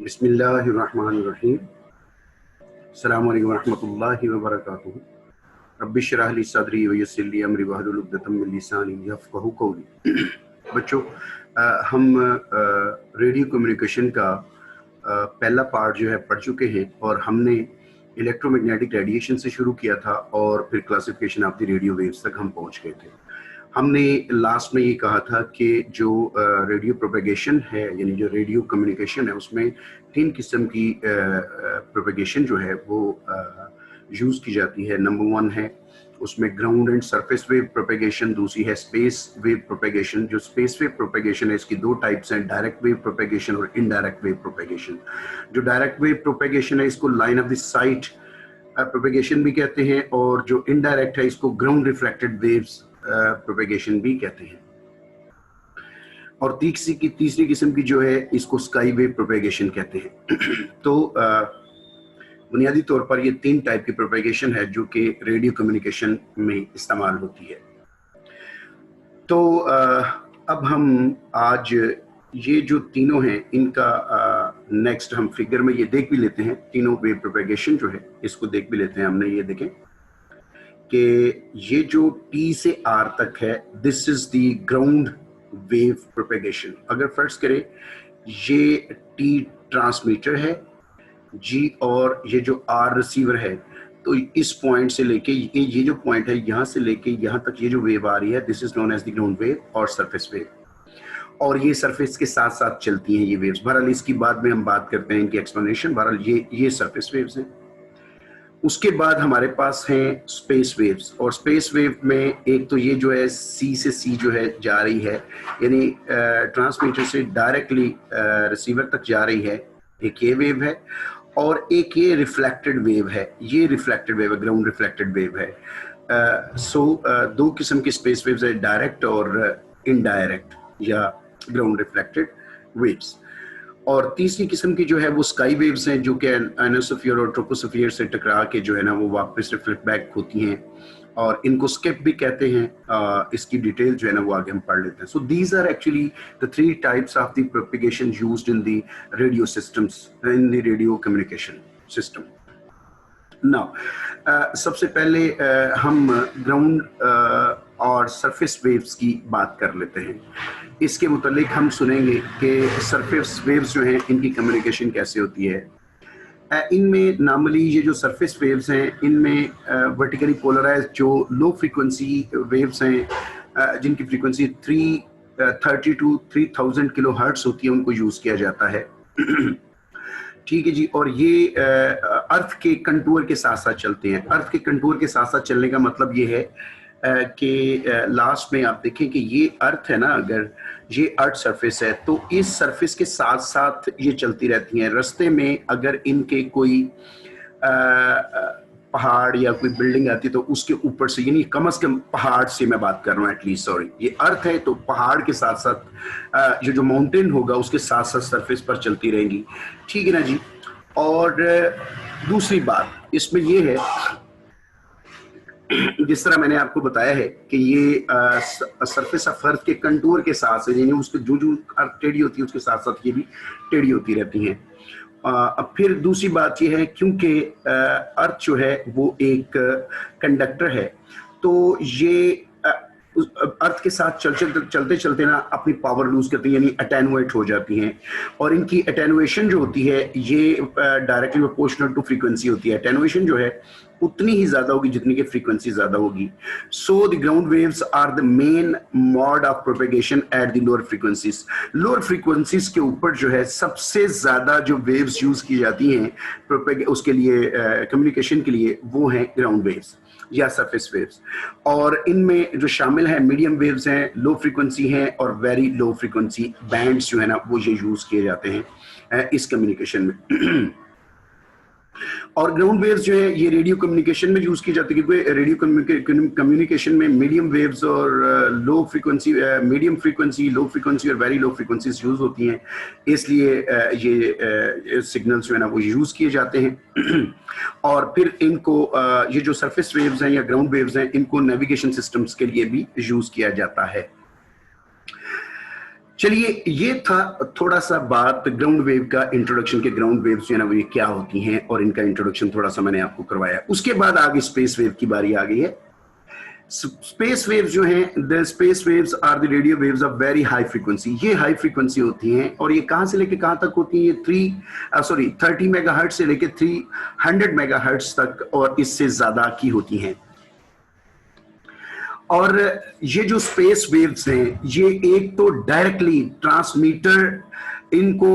बिस्मिल्लाहिर्रहमानिर्रहीम। अस्सलामु अलैकुम वरहमतुल्लाहि वबरकातुहू। रब्बि इश्रह ली सदरी व यस्सिर ली अमरी वहलुल उक़दतम मिन लिसानी यफ़क़हू क़ौली। बच्चों, हम रेडियो कम्युनिकेशन का पहला पार्ट जो है पढ़ चुके हैं और हमने इलेक्ट्रोमैग्नेटिक रेडिएशन से शुरू किया था और फिर classification of the radio waves तक हम पहुंच गए थे। हमने लास्ट में ये कहा था कि जो रेडियो प्रोपेगेशन है यानी जो रेडियो कम्युनिकेशन है उसमें तीन किस्म की प्रोपेगेशन जो है वो यूज़ की जाती है। नंबर वन है उसमें ground and surface wave propagation, दूसरी है स्पेस वेव प्रोपेगेशन। जो स्पेस वेव प्रोपेगेशन है इसकी दो टाइप्स हैं, डायरेक्ट वेव प्रोपेगेशन और इनडायरेक्ट वेव प्रोपेगेशन। जो डायरेक्ट वेव प्रोपेगेशन है इसको line of the site propagation भी कहते हैं और जो इनडायरेक्ट है इसको ग्राउंड रिफ्लेक्टेड वेव्स प्रोपेगेशन भी कहते हैं। और तीसरी किस्म की जो है इसको स्काई वेव प्रोपेगेशन कहते हैं। तो बुनियादी तौर पर ये तीन टाइप की प्रोपेगेशन है जो कि रेडियो कम्युनिकेशन में इस्तेमाल होती है। तो अब हम आज ये जो तीनों हैं इनका नेक्स्ट हम फिगर में ये देख भी लेते हैं। तीनों वेव प्रोपेगेशन जो है इसको देख भी लेते हैं। हमने ये देखें कि ये जो T से R तक है this is the ground wave propagation. अगर फर्ज करें ये T ट्रांसमीटर है जी और ये जो R रिसीवर है, तो इस पॉइंट से लेके ये जो पॉइंट है यहाँ से लेके यहाँ तक ये जो वेव आ रही है this is known as the ground wave और सरफेस वेव। और ये सरफेस के साथ साथ चलती हैं ये वेव्स। बहरहाल इसकी बाद में हम बात करते हैं इनकी एक्सप्लेनेशन। बहरहाल ये सरफेस वेव्स हैं। उसके बाद हमारे पास हैं स्पेस वेव्स और स्पेस वेव में एक तो ये जो है सी से सी जो है जा रही है यानी ट्रांसमीटर से डायरेक्टली रिसीवर तक जा रही है, एक ये वेव है। और एक ये रिफ्लेक्टेड वेव है, ये रिफ्लेक्टेड वेव है, ग्राउंड रिफ्लेक्टेड वेव है। दो किस्म की स्पेस वेव्स है, डायरेक्ट और इनडायरेक्ट या ग्राउंड रिफ्लेक्टेड वेव्स। और तीसरी किस्म की जो है वो स्काई वेव्स हैं जो कि एनोस्फीयर और ट्रोपोस्फीयर से टकरा के जो है ना वो वापस रिफ्लेक्ट बैक होती हैं और इनको स्केप भी कहते हैं। इसकी डिटेल जो है ना वो आगे हम पढ़ लेते हैं। So these are actually the three types of the propagation used in the radio systems, in the radio communication system. Now सबसे पहले हम ग्राउंड और सरफेस वेव्स की बात कर लेते हैं। इसके मुतालिक हम सुनेंगे कि सरफेस वेव्स जो हैं इनकी कम्युनिकेशन कैसे होती है। इनमें नॉर्मली ये जो सरफेस वेव्स हैं इनमें वर्टिकली पोलराइज जो लो फ्रीक्वेंसी वेव्स हैं जिनकी फ्रीक्वेंसी 330 टू 3000 किलो हर्ट्ज होती है उनको यूज़ किया जाता है। ठीक है जी। और ये अर्थ के कंटूर के साथ साथ चलते हैं। अर्थ के कंटूर के साथ साथ चलने का मतलब ये है कि लास्ट में आप देखें कि ये अर्थ है ना, अगर ये अर्थ सरफेस है तो इस सरफेस के साथ साथ ये चलती रहती हैं। रास्ते में अगर इनके कोई पहाड़ या कोई बिल्डिंग आती है तो उसके ऊपर से, यानी कम से कम पहाड़ से मैं बात कर रहा हूँ एटलीस्ट, सॉरी, ये अर्थ है तो पहाड़ के साथ साथ ये जो माउंटेन होगा उसके साथ साथ सरफेस पर चलती रहेंगी। ठीक है ना जी। और दूसरी बात इसमें ये है जिस तरह मैंने आपको बताया है कि ये सरफेस ऑफ अर्थ के कंटूर के साथ से, यानी उसके जो अर्थ टेढ़ी होती है उसके साथ साथ ये भी टेढ़ी होती रहती हैं। अब फिर दूसरी बात ये है क्योंकि अर्थ जो है वो एक कंडक्टर है तो ये अर्थ के साथ चलते चलते ना अपनी पावर लूज करती है, यानी अटेनुएट हो जाती हैं। और इनकी अटेनुएशन जो होती है ये डायरेक्टली प्रोपोर्शनल टू फ्रीक्वेंसी होती है। अटेनुएशन जो है उतनी ही ज्यादा होगी जितनी की फ्रीक्वेंसी ज्यादा होगी। So the ground waves are the main mode of propagation at the lower frequencies. Lower frequencies के ऊपर जो है सबसे ज्यादा जो वेव्स यूज की जाती हैं उसके लिए कम्युनिकेशन के लिए वो हैं ग्राउंड वेव्स या सरफेस वेव्स। और इनमें जो शामिल हैं मीडियम वेव्स हैं, लो फ्रीक्वेंसी हैं और वेरी लो फ्रीक्वेंसी बैंड्स जो है ना वो ये यूज किए जाते हैं इस कम्युनिकेशन में। और ग्राउंड वेव्स जो है ये रेडियो कम्युनिकेशन में यूज की जाती है क्योंकि रेडियो कम्युनिकेशन में मीडियम वेव्स और low frequency, medium frequency, low frequency और वेरी लो फ्रीक्वेंसीज यूज होती हैं, इसलिए ये सिग्नल्स जो है ना वो यूज किए जाते हैं। और फिर इनको ये जो सरफेस वेव्स हैं या ग्राउंड वेव्स हैं इनको नेविगेशन सिस्टम्स के लिए भी यूज किया जाता है। चलिए, ये था थोड़ा सा बात ग्राउंड वेव का, इंट्रोडक्शन के ग्राउंड वेव्स जो है ना वो ये क्या होती हैं, और इनका इंट्रोडक्शन थोड़ा सा मैंने आपको करवाया। उसके बाद आगे स्पेस वेव की बारी आ गई है। स्पेस वेव्स जो हैं, the space waves are the radio waves of very high frequency. ये हाई फ्रीक्वेंसी होती हैं, और ये कहां से लेके कहां तक होती हैं? ये 30 मेगाहर्ट्ज से लेके 300 मेगाहर्ट्ज तक और इससे ज्यादा की होती हैं। और ये जो स्पेस वेव्स हैं, ये एक तो डायरेक्टली ट्रांसमीटर इनको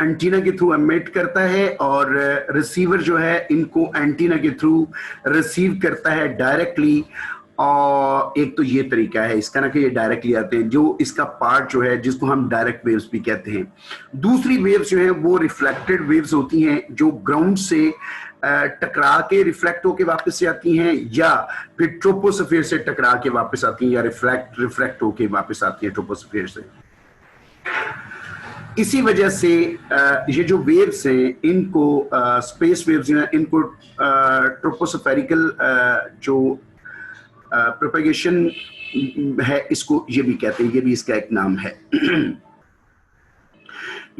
एंटीना के थ्रू एमिट करता है, और रिसीवर जो है इनको एंटीना के थ्रू रिसीव करता है डायरेक्टली। और एक तो ये तरीका है इसका ना कि ये डायरेक्टली आते हैं, जो इसका पार्ट जो है जिसको हम डायरेक्ट वेव्स भी कहते हैं। दूसरी वेव्स जो है वो रिफ्लेक्टेड वेव्स होती हैं, जो ग्राउंड से टकरा के रिफ्लेक्ट होके वापस से आती हैं, या फिर ट्रोपोस्फीयर से टकरा के वापस आती हैं, या रिफ्लेक्ट होके वापस आती हैं ट्रोपोस्फीयर से। इसी वजह से ये जो वेव्स हैं इनको स्पेस वेव्स जो हैं इनको ट्रोपोस्फेरिकल जो प्रोपेगेशन है इसको ये भी कहते हैं, ये भी इसका एक नाम है।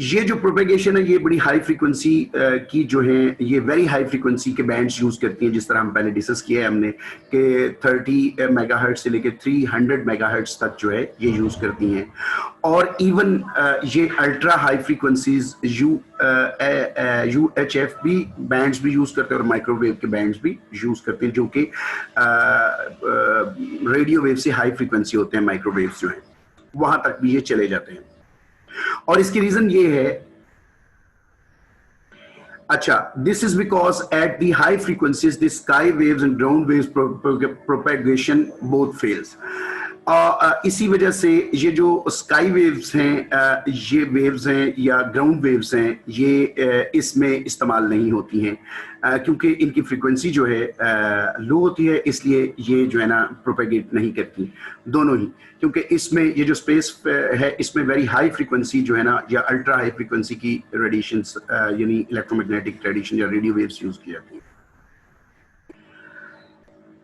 ये जो प्रोपेगेशन है ये बड़ी हाई फ्रीक्वेंसी की जो है, ये वेरी हाई फ्रीक्वेंसी के बैंड्स यूज करती हैं, जिस तरह हम पहले डिस्कस किया है हमने कि 30 मेगाहर्ट्ज से लेकर 300 मेगाहर्ट्ज तक जो है ये यूज करती हैं। और इवन ये अल्ट्रा हाई फ्रीक्वेंसीज UHF भी बैंड्स भी यूज करते हैं, और माइक्रोवेव के बैंड्स भी यूज करते हैं, जो कि रेडियो वेव से हाई फ्रीक्वेंसी होते हैं। माइक्रोवेव्स जो हैं वहां तक भी ये चले जाते हैं, और इसकी रीजन ये है, अच्छा, this is because at the high frequencies the sky waves and ground waves propagation both fails. इसी वजह से ये जो स्काई वेव्स हैं, ये वेव्स हैं या ग्राउंड वेव्स हैं, ये इसमें इस्तेमाल नहीं होती हैं, क्योंकि इनकी फ्रीक्वेंसी जो है लो होती है, इसलिए ये जो है ना प्रोपेगेट नहीं करती दोनों ही। क्योंकि इसमें ये जो स्पेस है इसमें वेरी हाई फ्रीक्वेंसी जो है ना, या अल्ट्रा हाई फ्रीक्वेंसी की रेडिएशंस यानी इलेक्ट्रोमैग्नेटिक रेडिएशन या रेडियो वेव्स यूज की जाती है।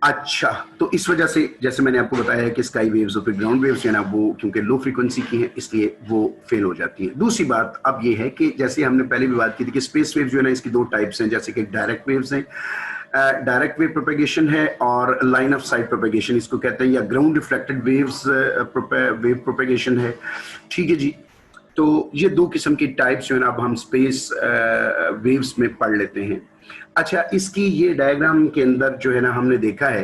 अच्छा, तो इस वजह से जैसे मैंने आपको बताया है कि स्काई वेव्स और फिर ग्राउंड वेव्स है ना, वो क्योंकि लो फ्रीक्वेंसी की हैं इसलिए वो फेल हो जाती हैं। दूसरी बात अब ये है कि जैसे हमने पहले भी बात की थी कि स्पेस वेव्स जो है ना इसकी दो टाइप्स हैं, जैसे कि डायरेक्ट वेव्स हैं, डायरेक्ट वेव प्रोपेगेशन है, और लाइन ऑफ साइट प्रोपेगेशन इसको कहते हैं, या ground reflected waves wave propagation है। ठीक है जी, तो ये दो किस्म की टाइप्स जो है ना अब हम स्पेस वेव्स में पढ़ लेते हैं। अच्छा, इसकी ये डायग्राम के अंदर जो है ना हमने देखा है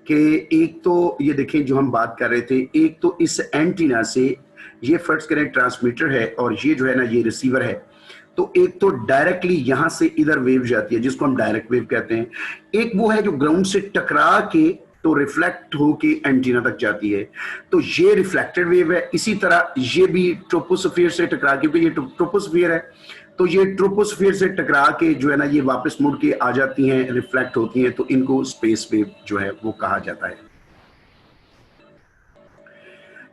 कि एक तो ये देखें जो हम बात कर रहे थे, एक तो इस एंटीना से ये फर्स्ट करें ट्रांसमीटर है, और ये जो है ना ये रिसीवर है। तो एक तो डायरेक्टली यहां से इधर वेव जाती है जिसको हम डायरेक्ट वेव कहते हैं, एक वो है जो ग्राउंड से टकरा के तो रिफ्लेक्ट होके एंटीना तक जाती है, तो ये रिफ्लेक्टेड वेव है। इसी तरह ये भी ट्रोपोस्फीयर से टकरा, क्योंकि ये ट्रोपोस्फीयर है, तो ये ट्रोपोस्फीयर से टकरा के जो है ना ये वापस मुड़ के आ जाती हैं, रिफ्लेक्ट होती हैं, तो इनको स्पेस वेव जो है वो कहा जाता है।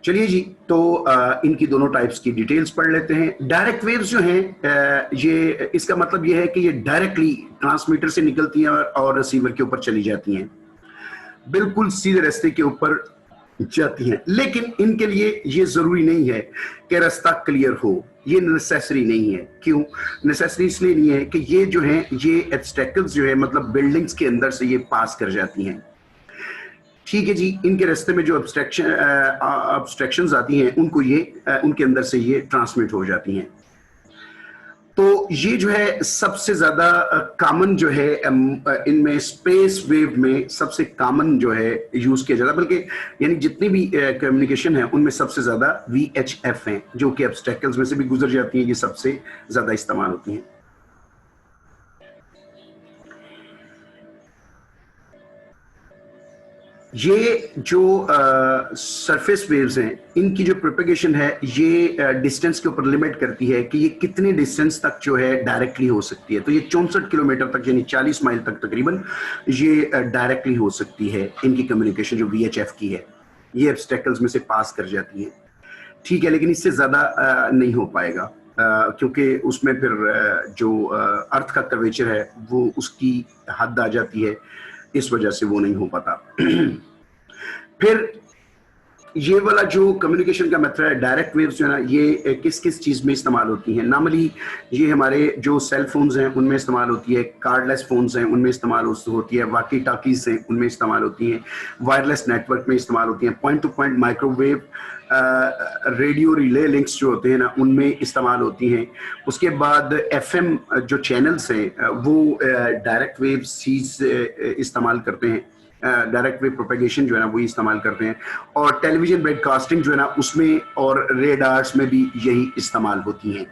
चलिए जी, तो इनकी दोनों टाइप्स की डिटेल्स पढ़ लेते हैं। डायरेक्ट वेव्स जो हैं, ये इसका मतलब ये है कि ये डायरेक्टली ट्रांसमीटर से निकलती हैं और रिसीवर के ऊपर चली जाती हैं, बिल्कुल सीधे रास्ते के ऊपर जाती हैं। लेकिन इनके लिए ये जरूरी नहीं है कि रास्ता क्लियर हो, ये नेसेसरी नहीं है। क्यों नेसेसरी? इसलिए नहीं है कि ये जो है ये ऑब्स्टेकल्स जो है मतलब बिल्डिंग्स के अंदर से ये पास कर जाती हैं। ठीक है जी, इनके रास्ते में जो ऑब्स्ट्रक्शंस आती हैं उनको ये उनके अंदर से ये ट्रांसमिट हो जाती हैं। तो ये जो है सबसे ज्यादा कॉमन जो है इनमें स्पेस वेव में सबसे कॉमन जो है यूज किया जाता है, बल्कि यानी जितनी भी कम्युनिकेशन है उनमें सबसे ज्यादा VHF हैं, जो कि ऑब्स्टेकल्स में से भी गुजर जाती हैं, ये सबसे ज्यादा इस्तेमाल होती हैं। ये जो सरफेस वेव्स हैं इनकी जो प्रोपेगेशन है ये डिस्टेंस के ऊपर लिमिट करती है कि ये कितने डिस्टेंस तक जो है डायरेक्टली हो सकती है। तो ये 64 किलोमीटर तक यानी 40 माइल तक तकरीबन ये डायरेक्टली हो सकती है। इनकी कम्युनिकेशन जो VHF की है ये ऑब्स्टेकल्स में से पास कर जाती है। ठीक है, लेकिन इससे ज्यादा नहीं हो पाएगा क्योंकि उसमें फिर जो अर्थ का कर्वेचर है वो उसकी हद आ जाती है, इस वजह से वो नहीं हो पाता। फिर ये वाला जो कम्युनिकेशन का मेथड है, डायरेक्ट वेव्स जो है ना, ये किस किस चीज़ में इस्तेमाल होती हैं? नॉर्मली ये हमारे जो सेल फोन्स हैं उनमें इस्तेमाल होती है, कार्डलेस फोन्स हैं उनमें इस्तेमाल होती है, वाकी टाकीज हैं उनमें इस्तेमाल होती हैं, वायरलेस नेटवर्क में इस्तेमाल होती हैं, point two point microwave radio relay links जो होते हैं ना उनमें इस्तेमाल होती हैं। उसके बाद एफएम जो चैनल्स हैं वो डायरेक्ट वेव चीज इस्तेमाल करते हैं, डायरेक्ट वेव प्रोपेगेशन जो है ना वही इस्तेमाल करते हैं, और टेलीविजन ब्रॉडकास्टिंग जो है ना उसमें और रेडार्स में भी यही इस्तेमाल होती हैं।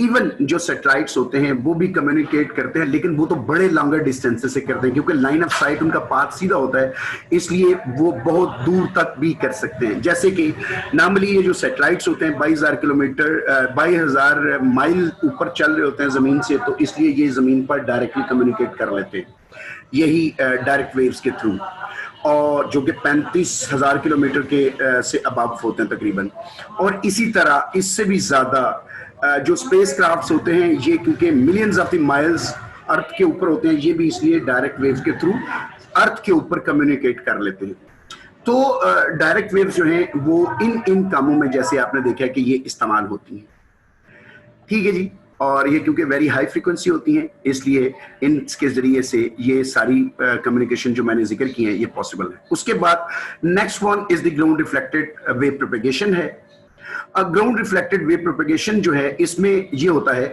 इवन जो सैटेलाइट्स होते हैं वो भी कम्युनिकेट करते हैं, लेकिन वो तो बड़े लॉन्गर डिस्टेंस से करते हैं क्योंकि लाइन ऑफ साइट उनका पाथ सीधा होता है, इसलिए वो बहुत दूर तक भी कर सकते हैं। जैसे कि नॉर्मली ये जो सैटेलाइट्स होते हैं 22,000 किलोमीटर 22,000 माइल ऊपर चल रहे होते हैं जमीन से, तो इसलिए ये जमीन पर डायरेक्टली कम्युनिकेट कर लेते हैं यही डायरेक्ट वेव्स के थ्रू, और जो कि 35,000 किलोमीटर के से अबव होते हैं तकरीबन। और इसी तरह इससे भी ज्यादा जो स्पेस क्राफ्ट्स होते हैं ये क्योंकि मिलियंस ऑफ द माइल्स अर्थ के ऊपर होते हैं, ये भी इसलिए डायरेक्ट वेव्स के थ्रू अर्थ के ऊपर कम्युनिकेट कर लेते हैं। तो डायरेक्ट वेव्स जो हैं वो इन कामों में जैसे आपने देखा है कि ये इस्तेमाल होती हैं, ठीक है जी। और ये क्योंकि वेरी हाई फ्रीक्वेंसी होती हैं इसलिए इनके जरिए से ये सारी कम्युनिकेशन जो मैंने जिक्र की है ये पॉसिबल है। उसके बाद next one is the ground reflected wave propagation है। ग्राउंड रिफ्लेक्टेड वेव प्रोपेगेशन जो है इसमें ये होता है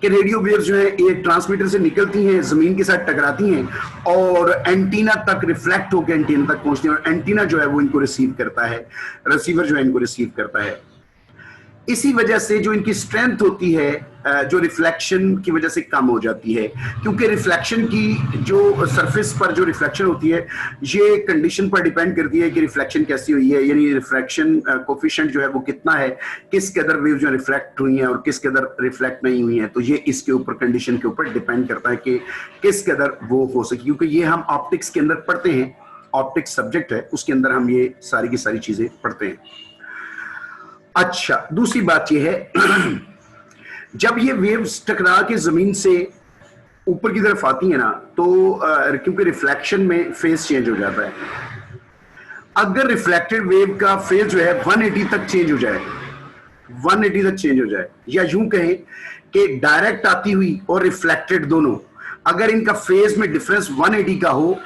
कि रेडियो वेव्स जो है एक ट्रांसमीटर से निकलती हैं, जमीन के साथ टकराती हैं और एंटीना तक रिफ्लेक्ट होकर एंटीना तक पहुंचती हैं, और एंटीना जो है वो इनको रिसीव करता है, रिसीवर जो है इनको रिसीव करता है। इसी वजह से जो इनकी स्ट्रेंथ होती है जो रिफ्लेक्शन की वजह से कम हो जाती है, क्योंकि रिफ्लेक्शन की जो सरफेस पर जो रिफ्लेक्शन होती है ये कंडीशन पर डिपेंड करती है कि रिफ्लेक्शन कैसी हुई है, यानी रिफ्लेक्शन कोफिशिएंट जो है वो कितना है, किस कदर वेव जो रिफ्लेक्ट हुई हैं और किस कदर रिफ्लेक्ट नहीं हुई हैं। तो ये इसके ऊपर कंडीशन के ऊपर डिपेंड करता है कि किस कदर वो हो सके, क्योंकि ये हम ऑप्टिक्स के अंदर पढ़ते हैं, ऑप्टिक्स सब्जेक्ट है उसके अंदर हम ये सारी की सारी चीजें पढ़ते हैं। अच्छा, दूसरी बात यह है जब ये वेव्स टकरा के जमीन से ऊपर की तरफ आती है ना तो क्योंकि रिफ्लेक्शन में फेज चेंज हो जाता है, अगर रिफ्लेक्टेड वेव का फेज जो है 180 तक चेंज हो जाए, 180 तक चेंज हो जाए, या यूं कहें कि डायरेक्ट आती हुई और रिफ्लेक्टेड दोनों अगर इनका फेज में डिफरेंस 180 का हो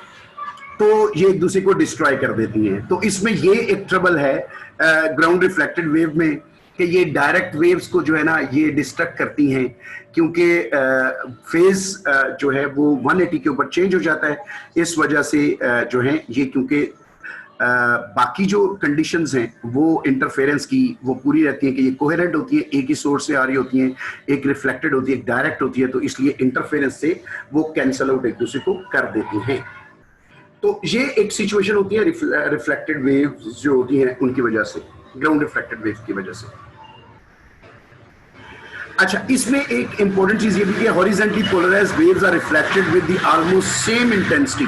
तो ये एक दूसरे को डिस्ट्रॉय कर देती हैं। तो इसमें ये एक ट्रबल है ग्राउंड रिफ्लेक्टेड वेव में कि ये डायरेक्ट वेव्स को जो है ना ये डिस्ट्रक्ट करती हैं, क्योंकि फेज जो है वो 180 के ऊपर चेंज हो जाता है। इस वजह से जो है ये क्योंकि बाकी जो कंडीशंस हैं वो इंटरफेरेंस की वो पूरी रहती हैं कि ये कोहेरेंट होती है, एक ही सोर्स से आ रही होती हैं, एक रिफ्लेक्टेड होती है एक डायरेक्ट होती है, तो इसलिए इंटरफेरेंस से वो कैंसल आउट एक दूसरे को कर देती हैं। तो ये एक सिचुएशन होती है रिफ्लेक्टेड वेव्स जो होती हैं उनकी वजह से, ग्राउंड रिफ्लेक्टेड वेव की वजह से। अच्छा, इसमें एक इंपॉर्टेंट चीज ये भी है, horizontally polarised waves are reflected with the almost same intensity,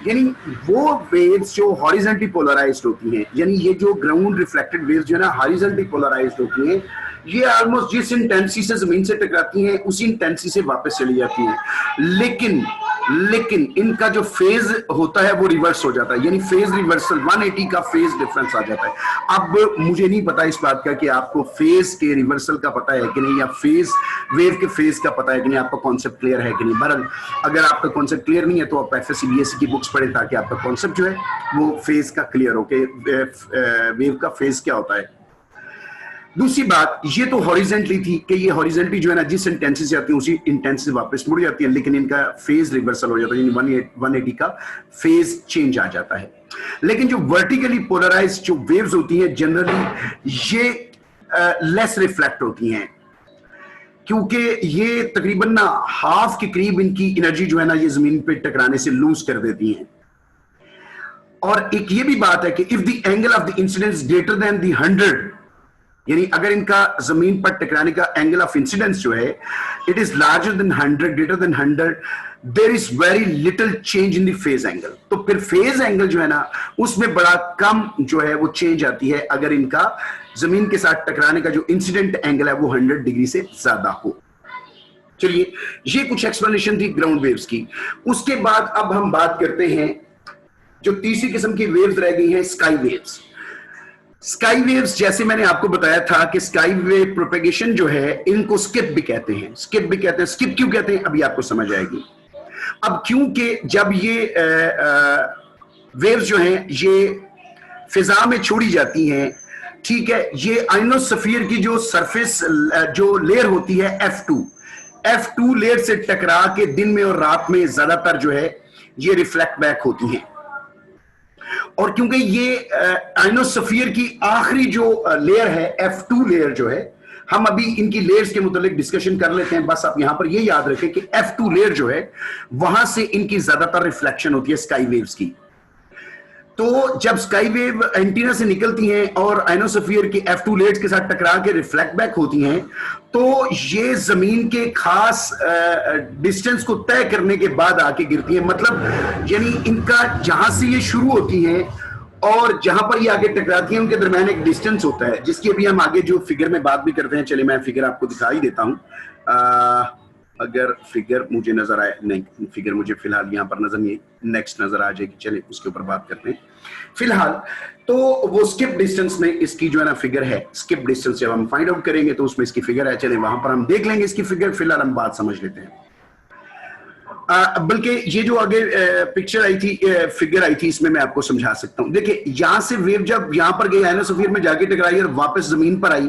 यानी वो वेव्स जो हॉरिजॉन्टली पोलराइज्ड होती हैं, यानी ये जो ग्राउंड रिफ्लेक्टेड वेव्स जो है ना हॉरिजॉन्टली पोलराइज्ड होती हैं, ये ऑलमोस्ट जिस इंटेंसिटी से जमीन से टकराती हैं उसी इंटेंसिटी से वापस चली जाती हैं, लेकिन इनका जो फेज होता है वो रिवर्स हो जाता है, यानी फेज रिवर्सल 180 का फेज डिफरेंस आ जाता है। अब मुझे नहीं पता इस बात का कि आपको फेज के रिवर्सल का पता है कि नहीं, या फेज वेव के फेज का पता है कि नहीं, आपका कॉन्सेप्ट क्लियर है कि नहीं। बहरहाल अगर आपका कॉन्सेप्ट क्लियर नहीं है तो आप एफएससी बीएससी की बुक्स पढ़ें ताकि आपका कॉन्सेप्ट जो है वो फेज का क्लियर हो कि वेव का फेज क्या होता है। दूसरी बात, ये तो हॉरिजेंटली थी कि ये हॉरिजेंटली जो है ना जिस इंटेंसिटी से आती है उसी इंटेंसिटी से वापस मुड़ जाती है, लेकिन इनका फेज रिवर्सल हो जाता है, यानी 180 का फेज चेंज आ जाता है। लेकिन जो वर्टिकली पोलराइज्ड जो वेव्स होती हैं जनरली ये लेस रिफ्लेक्ट होती हैं, क्योंकि ये तकरीबन ना हाफ के करीब इनकी एनर्जी जो है ना ये जमीन पे टकराने से लूज कर देती हैं। और एक ये भी बात है कि if the angle of the incidence greater than the 100, यानी अगर इनका जमीन पर टकराने का एंगल ऑफ इंसिडेंस जो है it is larger than 100, greater than 100, there is very little change in the phase angle. तो फिर फेज एंगल जो है ना उसमें बड़ा कम जो है वो चेंज आती है अगर इनका जमीन के साथ टकराने का जो इंसिडेंट एंगल है वो 100 डिग्री से ज्यादा हो। चलिए, ये कुछ एक्सप्लेनेशन थी ग्राउंड वेव्स की। उसके बाद अब हम बात करते हैं जो तीसरी किस्म की वेव्स रह गई हैं स्काई वेव्स। स्काई वेव्स जैसे मैंने आपको बताया था कि स्काई वेव प्रोपेगेशन जो है इनको स्किप भी कहते हैं। स्किप भी कहते हैं। स्किप क्यों कहते हैं अभी आपको समझ आएगी। अब क्योंकि जब ये वेव्स जो हैं ये फिजा में छोड़ी जाती हैं, ठीक है, ये आइनोस्फीयर की जो सरफेस जो लेयर होती है F2 लेयर से टकरा के दिन में और रात में ज्यादातर जो है ये रिफ्लेक्ट बैक होती हैं। और क्योंकि ये आइनोस्फीयर की आखिरी जो लेयर है F2 लेयर जो है, हम अभी इनकी लेयर्स के मुतालिक डिस्कशन कर लेते हैं। बस आप यहां पर ये याद रखें कि F2 लेयर जो है वहां से इनकी ज्यादातर रिफ्लेक्शन होती है स्काई वेव्स की। तो जब स्काई वेव एंटीना से निकलती हैं और आइनोस्फीयर की F2 लेयर्स के साथ टकरा के रिफ्लेक्ट बैक होती हैं, तो ये जमीन के खास डिस्टेंस को तय करने के बाद आके गिरती हैं। मतलब यानी इनका जहां से ये शुरू होती हैं और जहां पर ये आगे टकराती हैं उनके दरमियान एक डिस्टेंस होता है, जिसकी अभी हम आगे जो फिगर में बात भी करते हैं। चलिए मैं फिगर आपको दिखा ही देता हूं। अगर फिगर मुझे नजर आए, नहीं फिगर मुझे फिलहाल यहाँ पर नजर नहीं, नेक्स्ट नजर आ जाएगी। चलिए उसके ऊपर बात करते हैं फिलहाल। तो वो स्किप डिस्टेंस में इसकी जो है ना फिगर है, स्किप डिस्टेंस जब हम फाइंड आउट करेंगे तो उसमें इसकी फिगर है। चलिए वहां पर हम देख लेंगे इसकी फिगर। फिलहाल हम बात समझ लेते हैं। बल्कि ये जो आगे पिक्चर आई थी, फिगर आई थी, इसमें मैं आपको समझा सकता हूं। देखिए यहां से वेव जब यहां पर गई आइनोस्फीयर में जाके टकराई और वापस जमीन पर आई,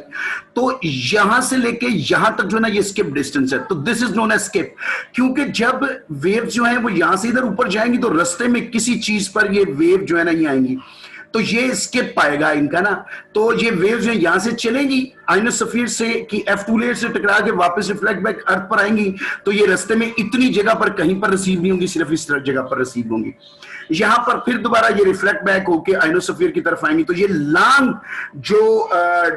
तो यहां से लेके यहां तक जो है ना ये स्किप डिस्टेंस है। तो this is known as skip, क्योंकि जब वेव जो है वो यहां से इधर ऊपर जाएंगी तो रास्ते में किसी चीज पर ये वेव जो है ना ये आएंगी, तो ये स्किप पाएगा इनका ना। तो ये वेव्स हैं यहां से चलेंगी आइनोस्फीयर से कि F2 लेयर से टकरा के वापस रिफ्लेक्ट बैक अर्थ पर आएंगी, तो ये रास्ते में इतनी जगह पर कहीं पर रिसीव नहीं होंगी, सिर्फ इस जगह पर रिसीव होंगी। यहां पर फिर दोबारा ये रिफ्लेक्ट बैक होके आइनोस्फीयर की तरफ आएंगी। तो ये लॉन्ग जो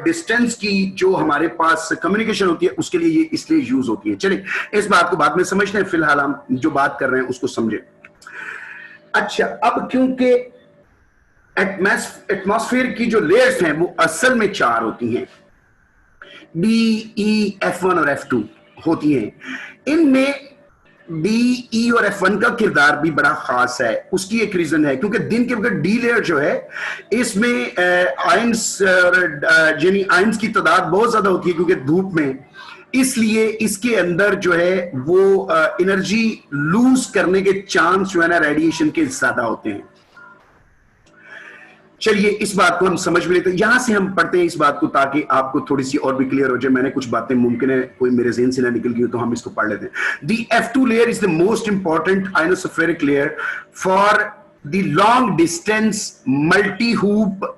डिस्टेंस की जो हमारे पास कम्युनिकेशन होती है उसके लिए ये इसलिए यूज होती है। चलिए इस बात को बाद में समझते हैं, फिलहाल हम जो बात कर रहे हैं उसको समझे। अच्छा, अब क्योंकि एटमॉस्फेयर की जो लेयर्स हैं वो असल में 4 होती हैं, D, E, F1 और F2 होती हैं। इनमें D, E और F1 का किरदार भी बड़ा खास है। उसकी एक रीजन है, क्योंकि दिन के वक्त D लेयर जो है इसमें आयंस यानी आयंस की तादाद बहुत ज्यादा होती है, क्योंकि धूप में, इसलिए इसके अंदर जो है वो एनर्जी लूज करने के चांस जो है ना रेडिएशन के ज्यादा होते हैं। चलिए इस बात को हम समझ में लेते हैं। यहां से हम पढ़ते हैं इस बात को ताकि आपको थोड़ी सी और भी क्लियर हो जाए। मैंने कुछ बातें मुमकिन है कोई मेरे ज़हन से ना निकल गई हो, तो हम इसको पढ़ लेते हैं। The F2 layer is the most important ionospheric layer for the long distance multi hoop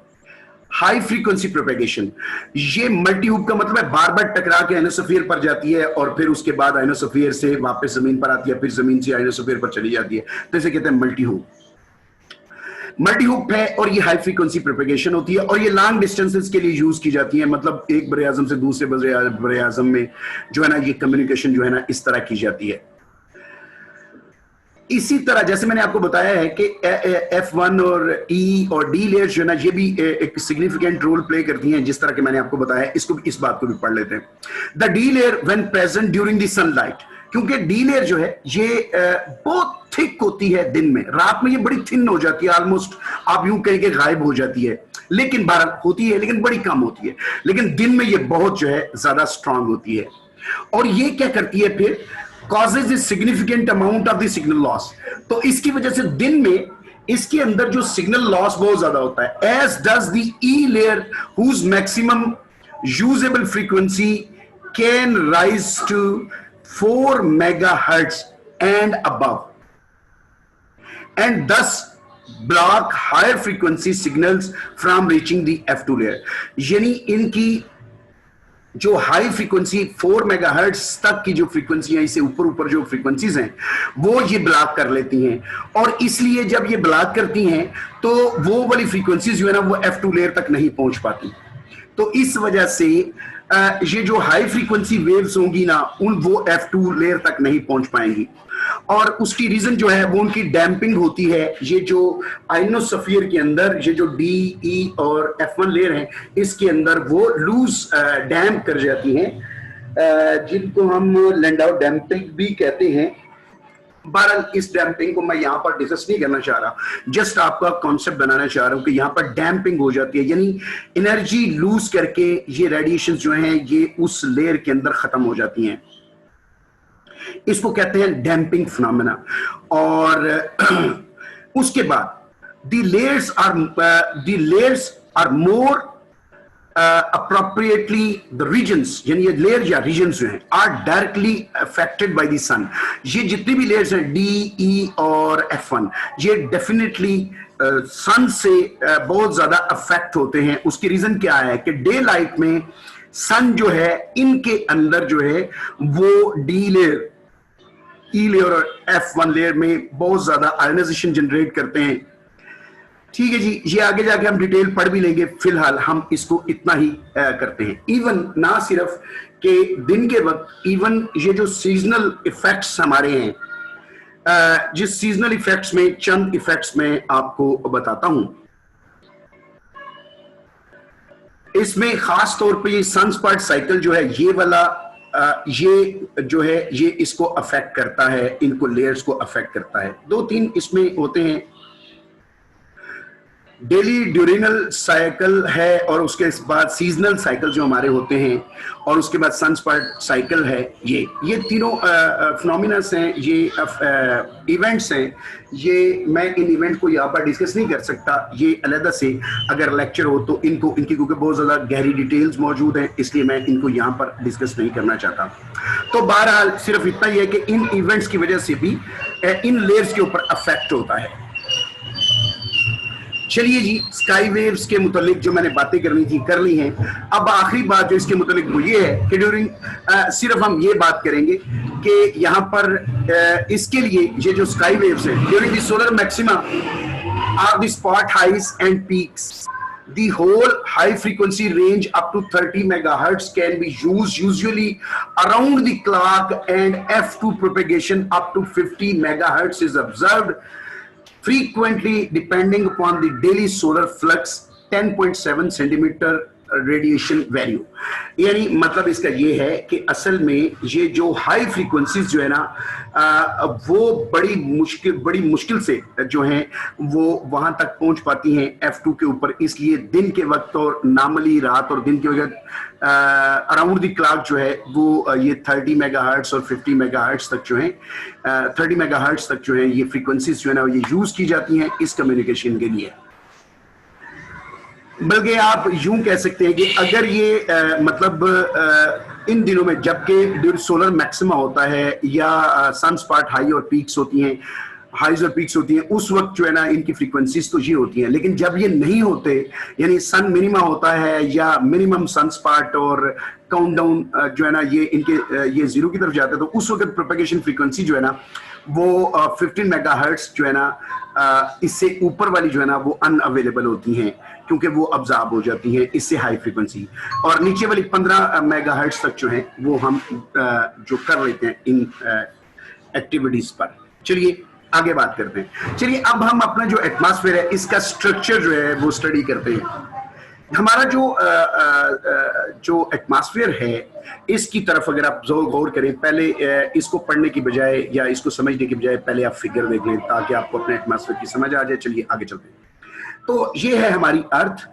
high frequency propagation. ये मल्टी हुप का मतलब है बार बार टकरा के आइनोस्फीयर पर जाती है और फिर उसके बाद आइनोस्फीयर से वापस जमीन पर आती है, फिर जमीन से आइनोस्फीयर पर चली जाती है। तो इसे कहते हैं मल्टी हुप। मल्टी हुप है और ये हाई फ्रीक्वेंसी प्रोपेगेशन होती है और ये लॉन्ग डिस्टेंसेस के लिए यूज की जाती है। मतलब एक बड़े आजम से दूसरे बड़े आजम में जो है ना ये कम्युनिकेशन जो है ना इस तरह की जाती है। इसी तरह जैसे मैंने आपको बताया है कि F1 और E और D लेयर्स जो है ना ये भी एक सिग्निफिकेंट रोल प्ले करती हैं, जिस तरह के मैंने आपको बताया है। इसको इस बात को भी पढ़ लेते हैं। The D layer when present during the sunlight, क्योंकि D लेयर जो है ये बहुत थिक होती है दिन में, रात में ये बड़ी थिन हो जाती है, ऑलमोस्ट आप यूं कह के गायब हो जाती है, लेकिन बाहर होती है लेकिन बड़ी कम होती है, लेकिन दिन में ये बहुत जो है ज्यादा स्ट्रांग होती है। और ये क्या करती है फिर, causes a significant amount of the signal loss। तो इसकी वजह से दिन में इसके अंदर जो सिग्नल लॉस बहुत ज्यादा होता है। as does the E layer whose maximum usable frequency can rise to 4 megahertz and above and thus block higher frequency signals from reaching the F2 layer। यानी इनकी जो हाई फ्रीक्वेंसी 4 मेगाहर्ट्ज तक की जो फ्रीक्वेंसी है, इससे ऊपर ऊपर जो फ्रीक्वेंसीज हैं वो ये ब्लॉक कर लेती हैं, और इसलिए जब ये ब्लॉक करती हैं तो वो वाली फ्रीक्वेंसीज जो है ना वो F2 लेयर तक नहीं पहुंच पाती। तो इस वजह से ये जो हाई फ्रीक्वेंसी वेव्स होंगी ना वो F2 लेयर तक नहीं पहुंच पाएंगी, और उसकी रीजन जो है वो उनकी डैम्पिंग होती है। ये जो आइनोस्फीयर के अंदर ये जो D, E और F1 लेयर हैं इसके अंदर वो लूज डैम्प कर जाती हैं, जिनको हम लैंडाउ डैम्पिंग भी कहते हैं। बहरहाल इस डैम्पिंग को मैं यहाँ पर डिस्कस नहीं करना चाह रहा, जस्ट आपका कॉन्सेप्ट बनाना चाह रहा हूँ कि यहाँ पर डैम्पिंग हो जाती है, यानी एनर्जी लूज करके ये रेडिएशन जो हैं ये उस लेयर के अंदर खत्म हो जाती हैं। इसको कहते हैं डैम्पिंग फिनोमेना। और उसके बाद the layers are more appropriately the regions, यानी ये लेयर या रीजन्स जो हैं are directly affected by the sun. ये जितनी भी लेयर्स हैं डी, ई और F1 ये डेफिनेटली सन से बहुत ज्यादा अफेक्ट होते हैं। उसकी रीजन क्या है कि डे लाइट में सन जो है इनके अंदर जो है वो डी लेयर, ई लेयर और F1 लेयर में बहुत ज्यादा आयनाइजेशन जनरेट करते हैं। ठीक है जी, ये आगे जाके हम डिटेल पढ़ भी लेंगे, फिलहाल हम इसको इतना ही करते हैं। इवन ना सिर्फ कि दिन के वक्त, इवन ये जो सीजनल इफेक्ट्स हमारे हैं, जिस सीजनल इफेक्ट्स में चंद इफेक्ट्स में आपको बताता हूं, इसमें खास तौर पे ये सनस्पॉट साइकिल जो है ये वाला ये जो है ये इसको अफेक्ट करता है, इनको लेयर्स को अफेक्ट करता है। दो तीन इसमें होते हैं, डेली ड्यूरेनल साइकिल है और उसके बाद सीजनल साइकिल जो हमारे होते हैं, और उसके बाद सनस्पॉट साइकिल है। ये तीनों फिनोमिनास हैं, ये इवेंट्स हैं। ये मैं इन इवेंट को यहाँ पर डिस्कस नहीं कर सकता, ये अलग से अगर लेक्चर हो तो इनकी क्योंकि बहुत ज़्यादा गहरी डिटेल्स मौजूद हैं, इसलिए मैं इनको यहाँ पर डिस्कस नहीं करना चाहता। तो बहरहाल सिर्फ इतना ही है कि इन इवेंट्स की वजह से भी इन लेयर्स के ऊपर अफेक्ट होता है। चलिए जी, स्काई वेव्स के मुतालिक जो मैंने बातें करनी थी कर ली हैं। अब आखिरी बात जो इसके मुतालिक वो ये है कि ड्यूरिंग सिर्फ हम ये बात करेंगे कि यहाँ पर इसके लिए ये जो स्काई वेव्स हैं during the solar maxima are the spot highs and peaks, the whole high frequency range up to 30 megahertz can be used usually around the clock, and F2 propagation up to 50 megahertz is observed frequently depending upon the daily solar flux 10.7 centimeter radiation value. यानी मतलब इसका ये है कि असल में ये जो हाई फ्रीक्वेंसीज जो है ना वो बड़ी मुश्किल से जो हैं वो वहां तक पहुंच पाती हैं F2 के ऊपर। इसलिए दिन के वक्त और नॉर्मली रात और दिन के वक्त अराउंड द क्लॉक जो है वो ये 30 मेगाहर्ट्ज और 50 मेगाहर्ट्ज तक जो है 30 मेगाहर्ट्ज तक जो है ये फ्रीक्वेंसीज जो है ना ये यूज की जाती हैं इस कम्युनिकेशन के लिए। बल्कि आप यूं कह सकते हैं कि अगर ये मतलब इन दिनों में जबकि सोलर मैक्सिमा होता है या सनस्पॉट हाई और पीक्स होती हैं, हाइज और पीक्स होती हैं, उस वक्त जो है ना इनकी फ्रीक्वेंसीज तो ये होती हैं। लेकिन जब ये नहीं होते, यानी सन मिनिमा होता है या मिनिमम सनस्पॉट और काउंटडाउन जो है ना ये इनके ये जीरो की तरफ जाता है, तो उस वक्त प्रोपेगेशन फ्रीक्वेंसी जो है ना वो 15 मेगाहर्ट्ज जो है ना इससे ऊपर वाली जो है ना वो अनअवेलेबल होती हैं क्योंकि वो अब्जॉर्ब हो जाती हैं इससे हाई फ्रीक्वेंसी, और नीचे वाली 15 मेगाहर्ट्ज तक जो है वो हम जो कर लेते हैं इन एक्टिविटीज पर। चलिए आगे बात करते हैं। चलिए अब हम अपना जो एटमॉस्फेयर है इसका स्ट्रक्चर जो है वो स्टडी करते हैं। हमारा जो एटमॉस्फेयर है इसकी तरफ अगर आप गौर करें, पहले इसको पढ़ने की बजाय या इसको समझने की बजाय पहले आप फिगर देख लें ताकि आपको अपने एटमॉस्फेयर की समझ आ जाए। चलिए आगे चलते हैं। तो ये है हमारी earth,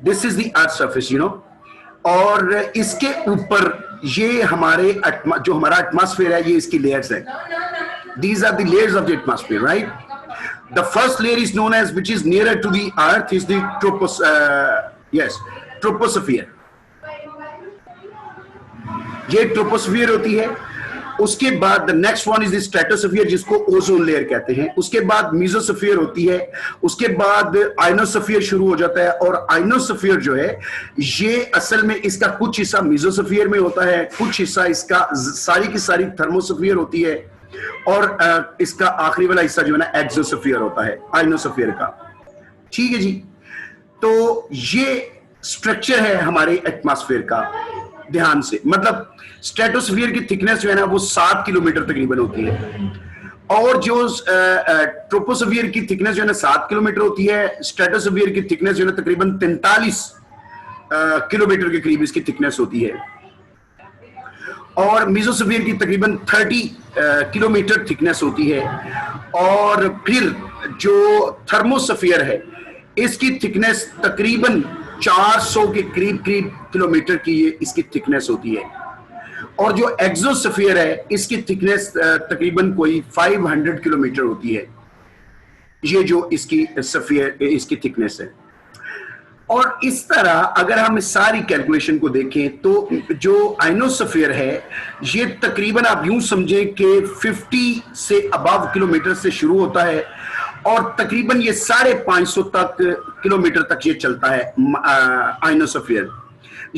this is the earth surface, you know, और इसके ऊपर ये हमारे जो हमारा एटमॉस्फेयर है ये इसकी लेयर्स है। These are the layers of the atmosphere, right? The first layer is known as, which is nearer to the earth, is the troposphere. ये ट्रोपोस्फियर होती है। उसके बाद the next one is the stratosphere, जिसको ozone layer कहते हैं। उसके बाद मेसोस्फीयर होती है। उसके बाद आइनोस्फीयर शुरू हो जाता है, और आइनोस्फीयर जो है ये असल में इसका कुछ हिस्सा मेसोस्फीयर में होता है, कुछ हिस्सा इसका सारी की सारी थर्मोस्फीयर होती है, और इसका आखिरी वाला हिस्सा जो है ना एक्सोस्फीयर होता है आइनोस्फीयर का। ठीक है जी, तो ये स्ट्रक्चर है हमारे एटमॉस्फेयर का। ध्यान से, मतलब स्ट्रेटोस्फीयर की थिकनेस जो है ना वो 7 किलोमीटर तकरीबन होती है, और जो ट्रोपोस्फीयर की थिकनेस जो है ना 7 किलोमीटर होती है। स्ट्रेटोस्फीयर की थिकनेस जो है ना तकरीबन 43 किलोमीटर के करीब इसकी थिकनेस होती है। और मीजोस्फीयर की तकरीबन 30 किलोमीटर थिकनेस होती है। और फिर जो थर्मोस्फीयर है इसकी थिकनेस तकरीबन 400 के करीब करीब किलोमीटर की ये इसकी थिकनेस होती है। और जो एक्सोस्फीयर है इसकी थिकनेस तकरीबन कोई 500 किलोमीटर होती है। ये जो इसकी स्फीयर इसकी थिकनेस है। और इस तरह अगर हम इस सारी कैलकुलेशन को देखें तो जो आइनोस्फीयर है ये तकरीबन आप यूं समझें कि 50 से अबव किलोमीटर से शुरू होता है और तकरीबन ये 550 तक किलोमीटर तक ये चलता है आइनोस्फीयर।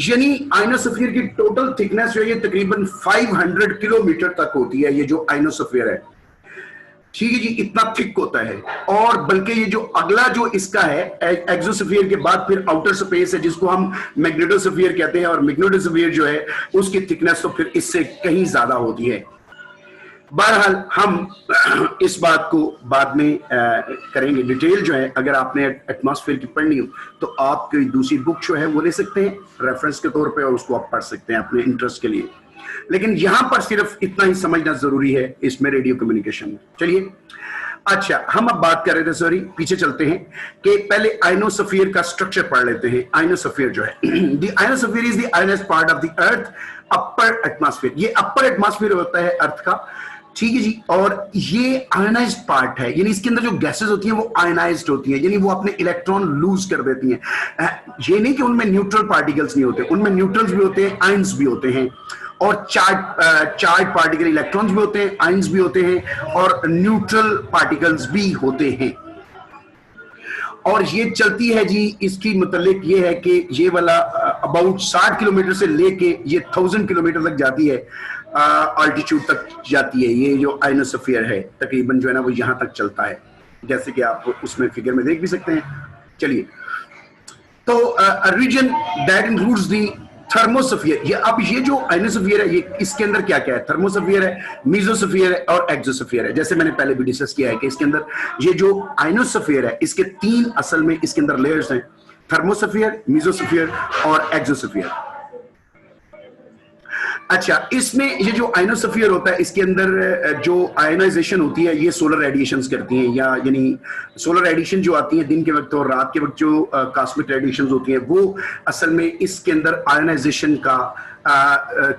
यानी आइनोस्फीयर की टोटल थिकनेस जो है ये तकरीबन 500 किलोमीटर तक होती है, ये जो आइनोस्फीयर है। ठीक है जी, इतना थिक होता है। और बल्कि ये जो अगला जो इसका है एक्सोस्फीयर के बाद फिर आउटर स्पेस है जिसको हम मैग्नेटोस्फीयर कहते हैं, और मैग्नेटोस्फीयर जो है उसकी थिकनेस तो फिर इससे कहीं ज्यादा होती है। बहरहाल हम इस बात को बाद में करेंगे डिटेल जो है। अगर आपने एटमॉस्फेयर की पढ़नी हो तो आप कोई दूसरी बुक जो है वो ले सकते हैं रेफरेंस के तौर पे और उसको आप पढ़ सकते हैं अपने इंटरेस्ट के लिए। लेकिन यहां पर सिर्फ इतना ही समझना जरूरी है इसमें रेडियो कम्युनिकेशन में। चलिए, अच्छा हम अब बात कर रहे थे, सॉरी पीछे चलते हैं कि पहले आइनोस्फीयर का स्ट्रक्चर पढ़ लेते हैं। आइनोस्फीयर जो है the ionosphere is the ionised part of the earth upper atmosphere. ये अपर एटमॉस्फेयर होता है अर्थ का, ठीक है जी। और ये आयनाइज्ड पार्ट है, यानी इसके अंदर जो गैसेस होती हैं वो आयनाइज्ड होती हैं, यानी वो अपने इलेक्ट्रॉन लूज कर देती हैं। ये नहीं कि उनमें न्यूट्रल पार्टिकल्स नहीं होते, उनमें न्यूट्रल्स भी होते हैं, आयंस भी होते हैं, और चार्ज पार्टिकल इलेक्ट्रॉन्स भी होते हैं, आयंस भी होते हैं, और न्यूट्रल पार्टिकल्स भी होते हैं। और ये चलती है जी, इसकी मतलब ये है कि ये वाला अबाउट 60 किलोमीटर से लेके ये 1000 किलोमीटर तक जाती है, अल्टीट्यूड तक जाती है। ये जो आइनोस्फीयर है तकरीबन जो है ना वो यहां तक चलता है, जैसे कि आप उसमें फिगर में देख भी सकते हैं। चलिए, तो region that includes the thermosphere. ये अब ये जो आइनोस्फीयर है ये इसके अंदर क्या क्या है, थर्मोस्फीयर है, मीजोस्फीयर है और एक्सोस्फीयर है। जैसे मैंने पहले भी डिस्कस किया है कि इसके अंदर ये जो आइनोस्फीयर है इसके 3 असल में इसके अंदर लेयर्स हैं, थर्मोस्फीयर, मीजोस्फीयर और एक्सोस्फीयर। अच्छा, इसमें ये जो आइनोस्फीयर होता है इसके अंदर जो आयोनाइजेशन होती है ये सोलर रेडिएशंस करती हैं, या यानी सोलर रेडिएशन जो आती है दिन के वक्त और रात के वक्त जो कॉस्मिक रेडिएशंस होती हैं वो असल में इसके अंदर आयोनाइजेशन का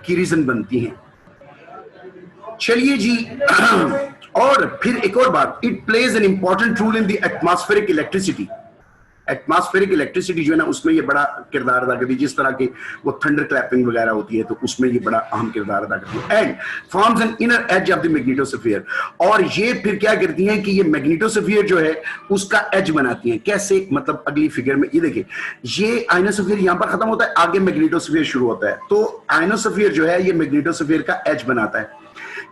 की रीजन बनती हैं। चलिए जी, और फिर एक और बात, it plays an important role in the atmospheric electricity. Atmospheric electricity जो है ना उसमें ये बड़ा किरदार अदा करती है, जिस तरह की वो थंडर क्लैपिंग वगैरह होती है तो उसमें ये बड़ा अहम किरदार अदा करती है। And forms an inner as of the magnetosphere. और ये फिर क्या करती हैं कि ये मैग्नेटोस्फीयर जो है उसका एज बनाती हैं। कैसे, मतलब अगली फिगर में ये देखिए, ये आइनोस्फीयर यहां पर खत्म होता है, आगे मैग्नेटोस्फीयर शुरू होता है। तो आइनोस्फीयर जो है ये मैग्नेटोस्फीयर का एज बनाता है,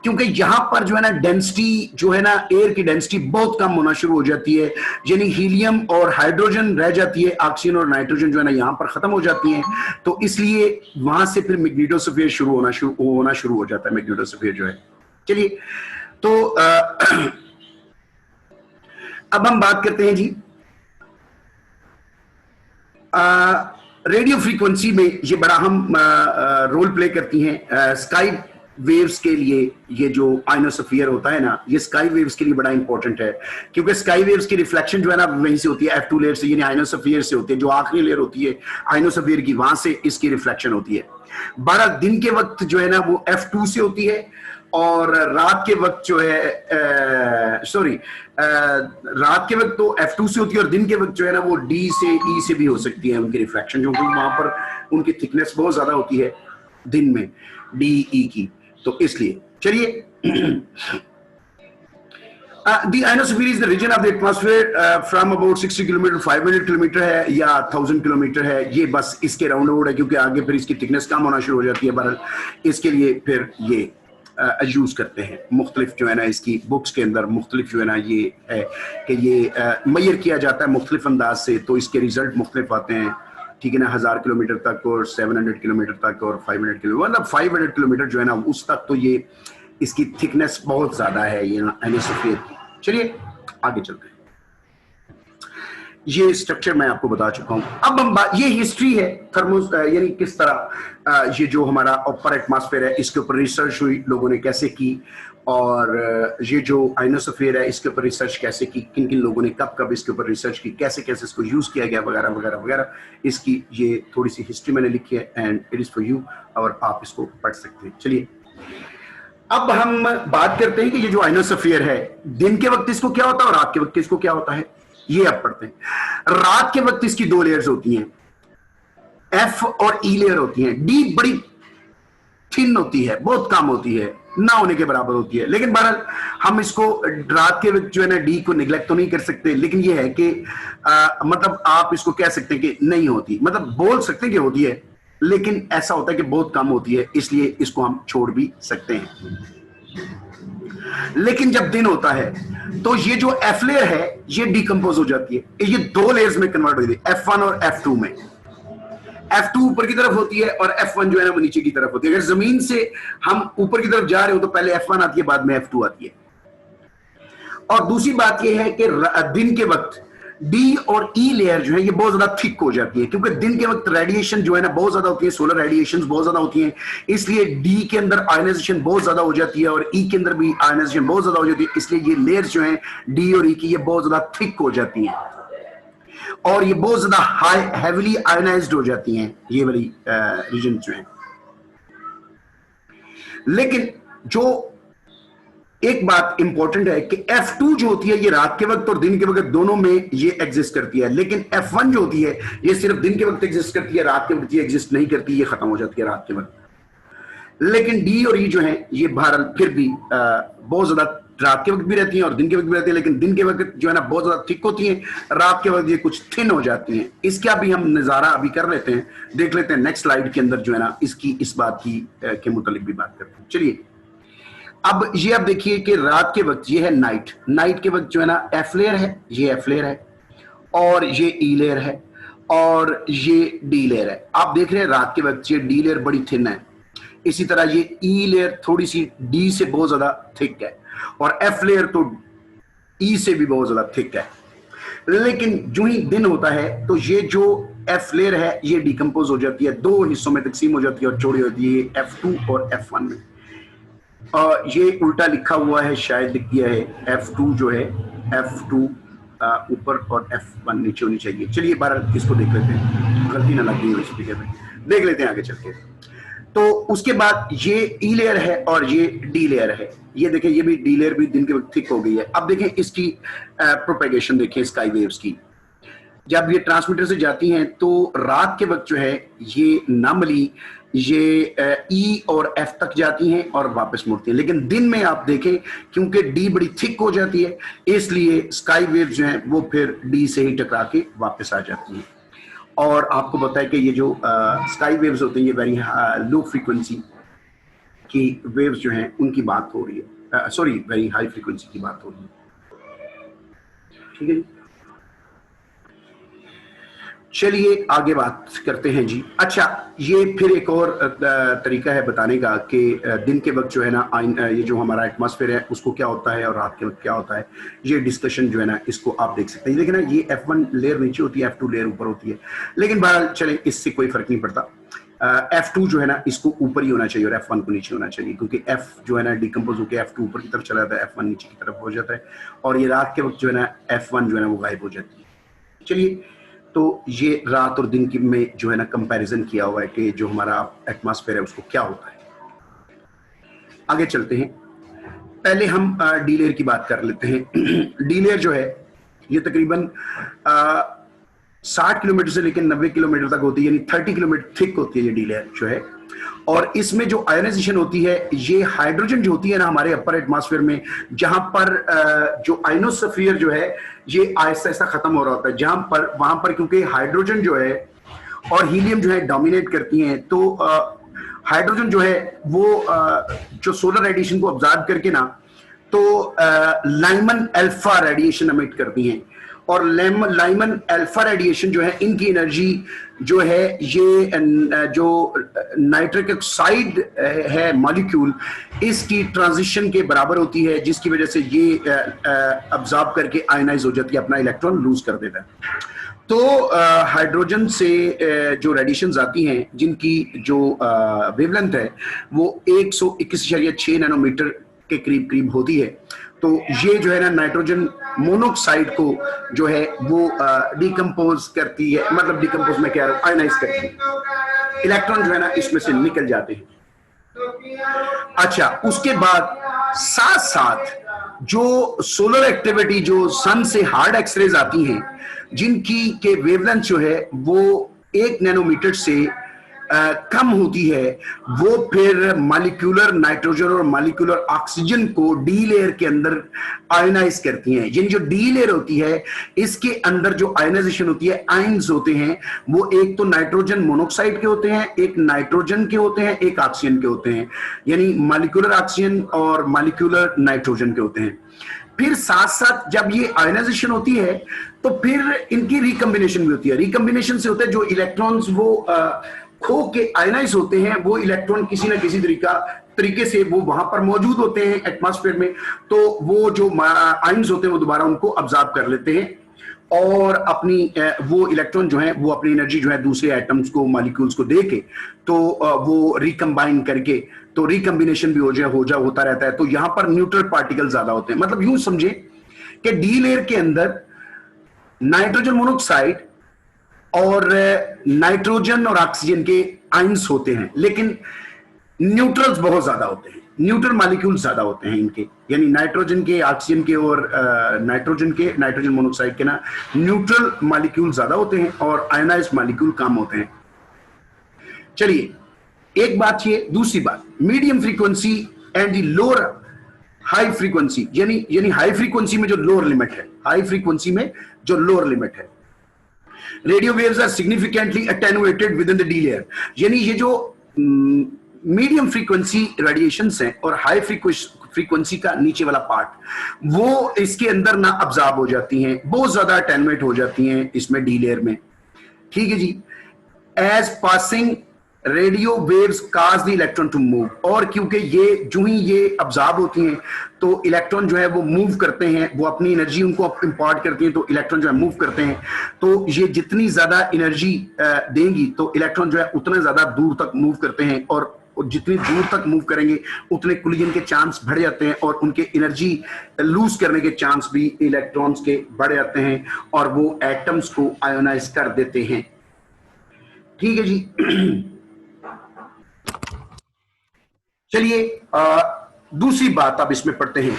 क्योंकि यहां पर जो है ना डेंसिटी जो है ना एयर की डेंसिटी बहुत कम होना शुरू हो जाती है, यानी हीलियम और हाइड्रोजन रह जाती है, ऑक्सीजन और नाइट्रोजन जो है ना यहां पर खत्म हो जाती हैं। तो इसलिए वहां से फिर मैग्नेटोस्फीयर शुरू होना शुरू हो जाता है मैग्नेटोस्फीयर जो है। चलिए, तो अब हम बात करते हैं जी रेडियो फ्रीक्वेंसी में ये बड़ा अहम रोल प्ले करती हैं। स्काई वेव्स के लिए ये जो आइनोस्फीयर होता है ना, ये स्काई वेव्स के लिए बड़ा इंपॉर्टेंट है, क्योंकि स्काई वेव्स की रिफ्लेक्शन जो है ना वहीं से होती है, F2 लेयर से, यानी आइनोस्फीयर से होती है। जो आखिरी लेयर होती है आइनोस्फीयर की, वहां से इसकी रिफ्लेक्शन होती है। 12 दिन के वक्त जो है ना वो F2 से होती है, और रात के वक्त जो है रात के वक्त तो F2 से होती है, और दिन के वक्त जो है ना वो D से E से भी हो सकती है उनकी रिफ्लेक्शन, क्योंकि वहां पर उनकी थिकनेस बहुत ज्यादा होती है दिन में DE की, तो इसलिए। चलिए, the ionosphere is the region of the atmosphere from about 60 kilometre 500 kilometre है या 1000 किलोमीटर है, ये बस इसके राउंड अबाउट है, क्योंकि आगे फिर इसकी थिकनेस कम होना शुरू हो जाती है। बहरहाल इसके लिए फिर ये यूज करते हैं मुख्तलिफ जो है ना, इसकी बुक्स के अंदर मुख्तलिफ जो है ना ये है कि ये मैयर किया जाता है मुख्तलिफ अंदाज से, तो इसके रिजल्ट मुख्तलिफ आते हैं, ठीक है ना, 1000 किलोमीटर तक और 700 किलोमीटर तक और 500 किलोमीटर, मतलब 500 किलोमीटर जो है ना उस तक तो ये इसकी थिकनेस बहुत ज्यादा है ये आइनोस्फीयर की। चलिए आगे चलते हैं। ये स्ट्रक्चर मैं आपको बता चुका हूं। अब हम ये हिस्ट्री है थर्मोस, यानी किस तरह ये जो हमारा अपर एटमॉस्फेयर है इसके ऊपर रिसर्च हुई, लोगों ने कैसे की, और ये जो आइनोस्फीयर है इसके ऊपर रिसर्च कैसे की, किन किन लोगों ने कब कब इसके ऊपर रिसर्च की, कैसे कैसे इसको यूज किया गया, वगैरह वगैरह वगैरह, इसकी ये थोड़ी सी हिस्ट्री मैंने लिखी है and it is for you, और आप इसको पढ़ सकते हैं। चलिए अब हम बात करते हैं कि ये जो आइनोस्फीयर है, दिन के वक्त इसको क्या होता है और रात के वक्त इसको क्या होता है, ये अब पढ़ते हैं। रात के वक्त इसकी दो लेयर्स होती हैं, एफ और ई लेयर होती हैं। डी बड़ी थिन होती है, बहुत कम होती है, ना होने के बराबर होती है, लेकिन बहरहाल हम इसको रात के वक्त जो है ना डी को निगलेक्ट तो नहीं कर सकते, लेकिन ये है कि मतलब आप इसको कह सकते हैं कि नहीं होती, मतलब बोल सकते हैं कि होती है, लेकिन ऐसा होता है कि बहुत कम होती है, इसलिए इसको हम छोड़ भी सकते हैं। लेकिन जब दिन होता है तो ये जो एफ लेयर है ये डिकम्पोज हो जाती है, ये दो लेयर्स में कन्वर्ट हो जाती है, F1 और F2 में। F2 ऊपर की तरफ होती है और F1 जो है ना वो नीचे की तरफ होती है। अगर जमीन से हम ऊपर की तरफ जा रहे हो तो पहले F1 आती है, बाद में F2 आती है। और दूसरी बात यह है कि दिन के वक्त डी और ई लेयर जो है ये बहुत ज्यादा थिक हो जाती है, क्योंकि दिन के वक्त रेडिएशन जो है ना बहुत ज्यादा होती है, सोलर रेडिएशंस बहुत ज्यादा होती हैं, इसलिए डी के अंदर आयनाइजेशन बहुत ज्यादा हो जाती है और ई के अंदर भी आयनाइजेशन बहुत ज्यादा हो जाती है, इसलिए ये लेयर्स जो हैं डी और ई की ये बहुत ज्यादा थिक हो जाती हैं और ये बहुत ज्यादा हाई हेवीली आयनाइज्ड हो जाती हैं, ये वाली रीजन जो है। लेकिन जो एक बात इंपॉर्टेंट है कि F2 जो होती है ये रात के वक्त और दिन के वक्त दोनों में ये एग्जिस्ट करती है, लेकिन F1 जो होती है ये सिर्फ दिन के वक्त एग्जिस्ट करती है, रात के वक्त ये एग्जिस्ट नहीं करती, ये खत्म हो जाती है रात के वक्त। लेकिन डी और ई जो है ये बहरहाल फिर भी बहुत ज्यादा रात के वक्त भी रहती हैं और दिन के वक्त भी रहती है, लेकिन दिन के वक्त जो है ना बहुत ज्यादा थिक होती हैं, रात के वक्त ये कुछ थिन हो जाती हैं। इसका भी हम नजारा अभी कर लेते हैं, देख लेते हैं नेक्स्ट स्लाइड के अंदर जो है ना इसकी इस बात की के मुतालिक भी बात करते हैं। चलिए अब ये आप देखिए कि रात के वक्त ये है नाइट, नाइट के वक्त जो है ना एफ लेयर है, ये एफ लेयर है और ये ई लेयर है और ये डी लेयर है। आप देख रहे हैं रात के वक्त ये डी लेयर बड़ी थिन है, इसी तरह ये ई लेयर थोड़ी सी डी से बहुत ज्यादा थिक है और एफ लेयर तो ई से भी बहुत ज्यादा थिक है। लेकिन जो ही दिन होता है तो ये जो एफ लेयर है ये डिकम्पोज हो जाती है, दो हिस्सों में तकसीम हो जाती है और चौड़ी होती है F2 और F1 में। ये उल्टा लिखा हुआ है, शायद लिख दिया है F2 जो है F2 ऊपर और F1 नीचे होनी चाहिए। चलिए बारह इसको देख लेते हैं, गलती ना लगी हो स्पीकर में, देख लेते हैं आगे चल के। तो उसके बाद ये ई लेयर है और ये डी लेयर है, ये देखें ये भी डी लेयर भी दिन के वक्त थिक हो गई है। अब देखें इसकी प्रोपेगेशन देखें स्काई वेव्स की, जब ये ट्रांसमीटर से जाती हैं तो रात के वक्त जो है ये नॉर्मली ये ई और एफ तक जाती हैं और वापस मुड़ती हैं, लेकिन दिन में आप देखें क्योंकि डी बड़ी थिक हो जाती है इसलिए स्काई वेव्स जो हैं वो फिर डी से ही टकरा के वापस आ जाती हैं। और आपको पता है कि ये जो स्काई वेव्स होते हैं ये वेरी लो फ्रीक्वेंसी की वेव्स जो हैं उनकी बात हो रही है, सॉरी वेरी हाई फ्रीक्वेंसी की बात हो रही है। ठीक है, चलिए आगे बात करते हैं जी। अच्छा, ये फिर एक और तरीका है बताने का कि दिन के वक्त जो है ना ये जो हमारा एटमॉस्फेयर है उसको क्या होता है और रात के वक्त क्या होता है, ये डिस्कशन जो है ना इसको आप देख सकते हैं। देखिए ना ये F1 लेयर नीचे होती है, F2 लेयर ऊपर होती है, लेकिन बहरहाल चले इससे कोई फर्क नहीं पड़ता। F2 जो है ना इसको ऊपर ही होना चाहिए और F1 को नीचे होना चाहिए, क्योंकि F जो है ना डिकम्पोज होकर F2 ऊपर की तरफ चला जाता है, F1 नीचे की तरफ हो जाता है और ये रात के वक्त जो है ना F1 जो है ना वो गायब हो जाती है। चलिए, तो ये रात और दिन की में जो है ना कंपैरिजन किया हुआ है कि जो हमारा एटमॉस्फेयर है उसको क्या होता है। आगे चलते हैं, पहले हम डी लेयर की बात कर लेते हैं। डी लेयर जो है ये तकरीबन 60 किलोमीटर से लेकर 90 किलोमीटर तक होती है, यानी 30 किलोमीटर थिक होती है ये डी लेयर जो है। और इसमें जो आयनाइजेशन होती है ये हाइड्रोजन जो होती है ना हमारे अपर एटमॉस्फेयर में, जहां पर जो आइनोस्फीयर जो है ये आहिस्ता आहिस्ता खत्म हो रहा होता है, जहां पर वहां पर क्योंकि हाइड्रोजन जो है और हीलियम जो है डोमिनेट करती हैं, तो हाइड्रोजन जो है वो जो सोलर रेडिएशन को ऑब्जर्व करके ना तो लाइमन अल्फा रेडिएशन एमिट करती हैं और लाइमन अल्फा रेडिएशन जो है, इनकी एनर्जी जो है ये जो नाइट्रिक ऑक्साइड है मॉलिक्यूल, इसकी ट्रांजिशन के बराबर होती है, जिसकी वजह से ये अब्जॉर्ब करके आयनाइज हो जाती है, अपना इलेक्ट्रॉन लूज कर देता है। तो हाइड्रोजन से जो रेडिएशंस आती हैं, जिनकी जो वेवलेंथ है वो 121.6 नैनोमीटर के करीब करीब होती है। तो ये जो है ना नाइट्रोजन मोनोऑक्साइड को जो है वो डिकम्पोज करती है, मतलब डिकम्पोज में क्या आयनाइज करती है, इलेक्ट्रॉन जो है ना इसमें से निकल जाते हैं। अच्छा, उसके बाद साथ साथ जो सोलर एक्टिविटी, जो सन से हार्ड एक्सरेज आती हैं, जिनकी के वेवलेंथ जो है वो 1 नैनोमीटर से कम होती है, वो फिर मॉलिक्यूलर नाइट्रोजन और मॉलिक्यूलर ऑक्सीजन को डी लेयर के अंदर आयनाइज करती हैं। यानी जो डी लेयर होती है, इसके अंदर जो आयनाइजेशन होती है, आयंस होते हैं, वो एक तो नाइट्रोजन मोनोऑक्साइड के होते हैं, एक नाइट्रोजन के होते हैं, एक ऑक्सीजन के होते हैं, यानी मॉलिक्यूलर ऑक्सीजन और मॉलिक्यूलर नाइट्रोजन के होते हैं। फिर साथ साथ जब ये आयनाइजेशन होती है तो फिर इनकी रिकम्बिनेशन भी होती है। रिकम्बिनेशन से होता है जो इलेक्ट्रॉन्स वो खो के आयनाइज होते हैं, वो इलेक्ट्रॉन किसी ना किसी तरीके से वो वहां पर मौजूद होते हैं एटमॉस्फेयर में, तो वो जो आयंस होते हैं वो दोबारा उनको अब्जॉर्ब कर लेते हैं और अपनी वो इलेक्ट्रॉन जो है वो अपनी एनर्जी जो है दूसरे एटम्स को, मॉलिक्यूल्स को दे के तो वो रिकम्बाइन करके, तो रिकम्बिनेशन भी होता रहता है। तो यहां पर न्यूट्रल पार्टिकल ज्यादा होते हैं। मतलब यूं समझे कि डी लेयर के अंदर नाइट्रोजन मोनोऑक्साइड और नाइट्रोजन और ऑक्सीजन के आयंस होते हैं, लेकिन न्यूट्रल्स बहुत ज्यादा होते हैं, न्यूट्रल मॉलिक्यूल्स ज्यादा होते हैं इनके, यानी नाइट्रोजन के, ऑक्सीजन के और नाइट्रोजन मोनोऑक्साइड के ना न्यूट्रल मॉलिक्यूल ज्यादा होते हैं और आयनाइज्ड मॉलिक्यूल कम होते हैं। चलिए, एक बात ये, दूसरी बात, medium frequency and the lower high frequency, यानी हाई फ्रीक्वेंसी में जो लोअर लिमिट है, हाई फ्रीक्वेंसी में जो लोअर लिमिट है, radio waves are significantly attenuated within the D layer. यानी ये जो मीडियम फ्रीक्वेंसी रेडिएशंस हैं और हाई फ्रीक्वेंसी का नीचे वाला पार्ट, वो इसके अंदर ना अब्जॉर्ब हो जाती हैं, बहुत ज्यादा अटेनुएट हो जाती हैं इसमें डी लेयर में। ठीक है जी। As passing radio waves cause the electron to move, और क्योंकि ये जो ही ये अब्जॉर्ब होती हैं तो इलेक्ट्रॉन जो है वो मूव करते हैं, वो अपनी एनर्जी उनको इंपार्ट करती हैं, तो इलेक्ट्रॉन जो है मूव करते हैं। तो ये जितनी ज्यादा एनर्जी देंगी तो इलेक्ट्रॉन जो है उतना ज्यादा दूर तक मूव करते हैं, और जितनी दूर तक मूव करेंगे उतने कोलिजन के चांस बढ़ जाते हैं और उनके एनर्जी लूज करने के चांस भी इलेक्ट्रॉन्स के बढ़ जाते हैं और वो एटम्स को आयोनाइज कर देते हैं। ठीक है जी। चलिए दूसरी बात अब इसमें पढ़ते हैं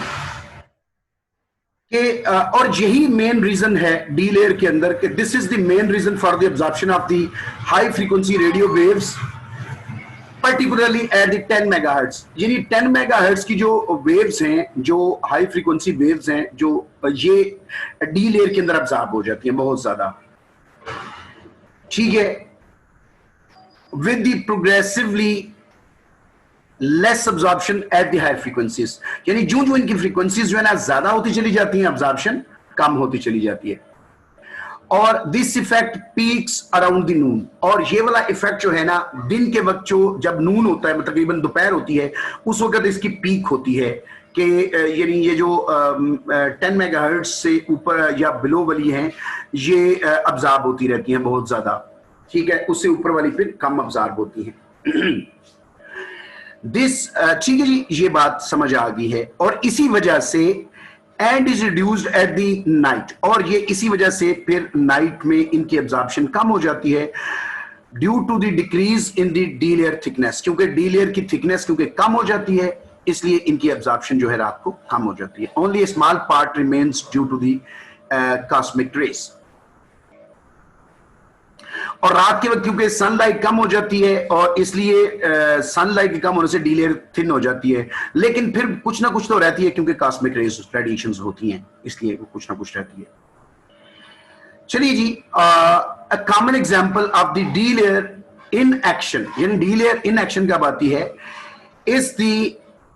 कि और यही मेन रीजन है डी लेयर के अंदर कि this is the main region for the absorption of the high frequency radio waves, particularly at the 10 megahertz. यानी 10 मेगाहर्ट्ज की जो वेव्स हैं, जो हाई फ्रीक्वेंसी वेव्स हैं, जो ये डी लेयर के अंदर अब्जॉर्ब हो जाती हैं बहुत ज्यादा। ठीक है। With the progressively less absorption at the higher frequencies, यानी जो जो इनकी फ्रीक्वेंसीज जो है ना ज्यादा होती चली जाती हैं, अब्जॉर्प्शन कम होती चली जाती है। और this effect peaks around the noon, और ये वाला इफेक्ट जो है ना दिन के वक्त, जो जब नून होता है, मतलब तकरीबन दोपहर होती है, उस वक्त इसकी पीक होती है कि यानी ये जो 10 मेगाहर्ट्ज से ऊपर या बिलो वाली हैं ये अब्जॉर्ब होती रहती हैं बहुत ज्यादा। ठीक है। उससे ऊपर वाली फिर कम अब्जॉर्ब होती हैं। दिस ठीक है जी, ये बात समझ आ गई है। और इसी वजह से and is reduced at the night, और ये इसी वजह से फिर नाइट में इनकी एब्जॉर्प्शन कम हो जाती है due to the decrease in the D layer thickness, क्योंकि डी लेयर की थिकनेस क्योंकि कम हो जाती है इसलिए इनकी एब्जॉर्प्शन जो है रात को कम हो जाती है। Only a small part remains due to the cosmic rays. और रात के वक्त क्योंकि सनलाइट कम हो जाती है और इसलिए सनलाइट के कम होने से डी लेयर थिन हो जाती है, लेकिन फिर कुछ ना कुछ तो रहती है क्योंकि कॉस्मिक रेडिएशंस होती हैं, इसलिए वो कुछ ना कुछ रहती है। चलिए जी, a common example of the D layer in action, यानी डी लेयर इन एक्शन कब आती है, इज द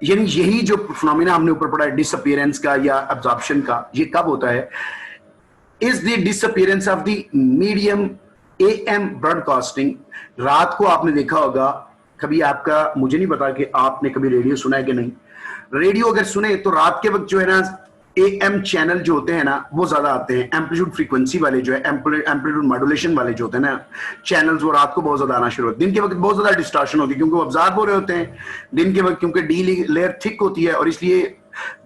यानी यही जो फिनोमेना हमने ऊपर पढ़ा है डिसअपीयरेंस का या अब्जॉर्प्शन का, ये कब होता है is the disappearance of the medium AM broadcasting. रात को आपने देखा होगा कभी, आपका मुझे नहीं पता कि आपने कभी रेडियो सुना है कि नहीं। रेडियो अगर सुने तो रात के वक्त जो है ना AM चैनल जो होते हैं ना वो ज्यादा आते हैं, एम्पलीट्यूड फ्रीक्वेंसी वाले जो है, एम्पलीट्यूड मॉड्यूलेशन वाले जो होते हैं ना चैनल्स, वो रात को बहुत ज्यादा आना शुरू होते हैं। दिन के वक्त बहुत ज्यादा डिस्टॉर्शन होती है क्योंकि वो ऑब्जर्व हो रहे होते हैं दिन के वक्त, क्योंकि डी लेयर थिक होती है और इसलिए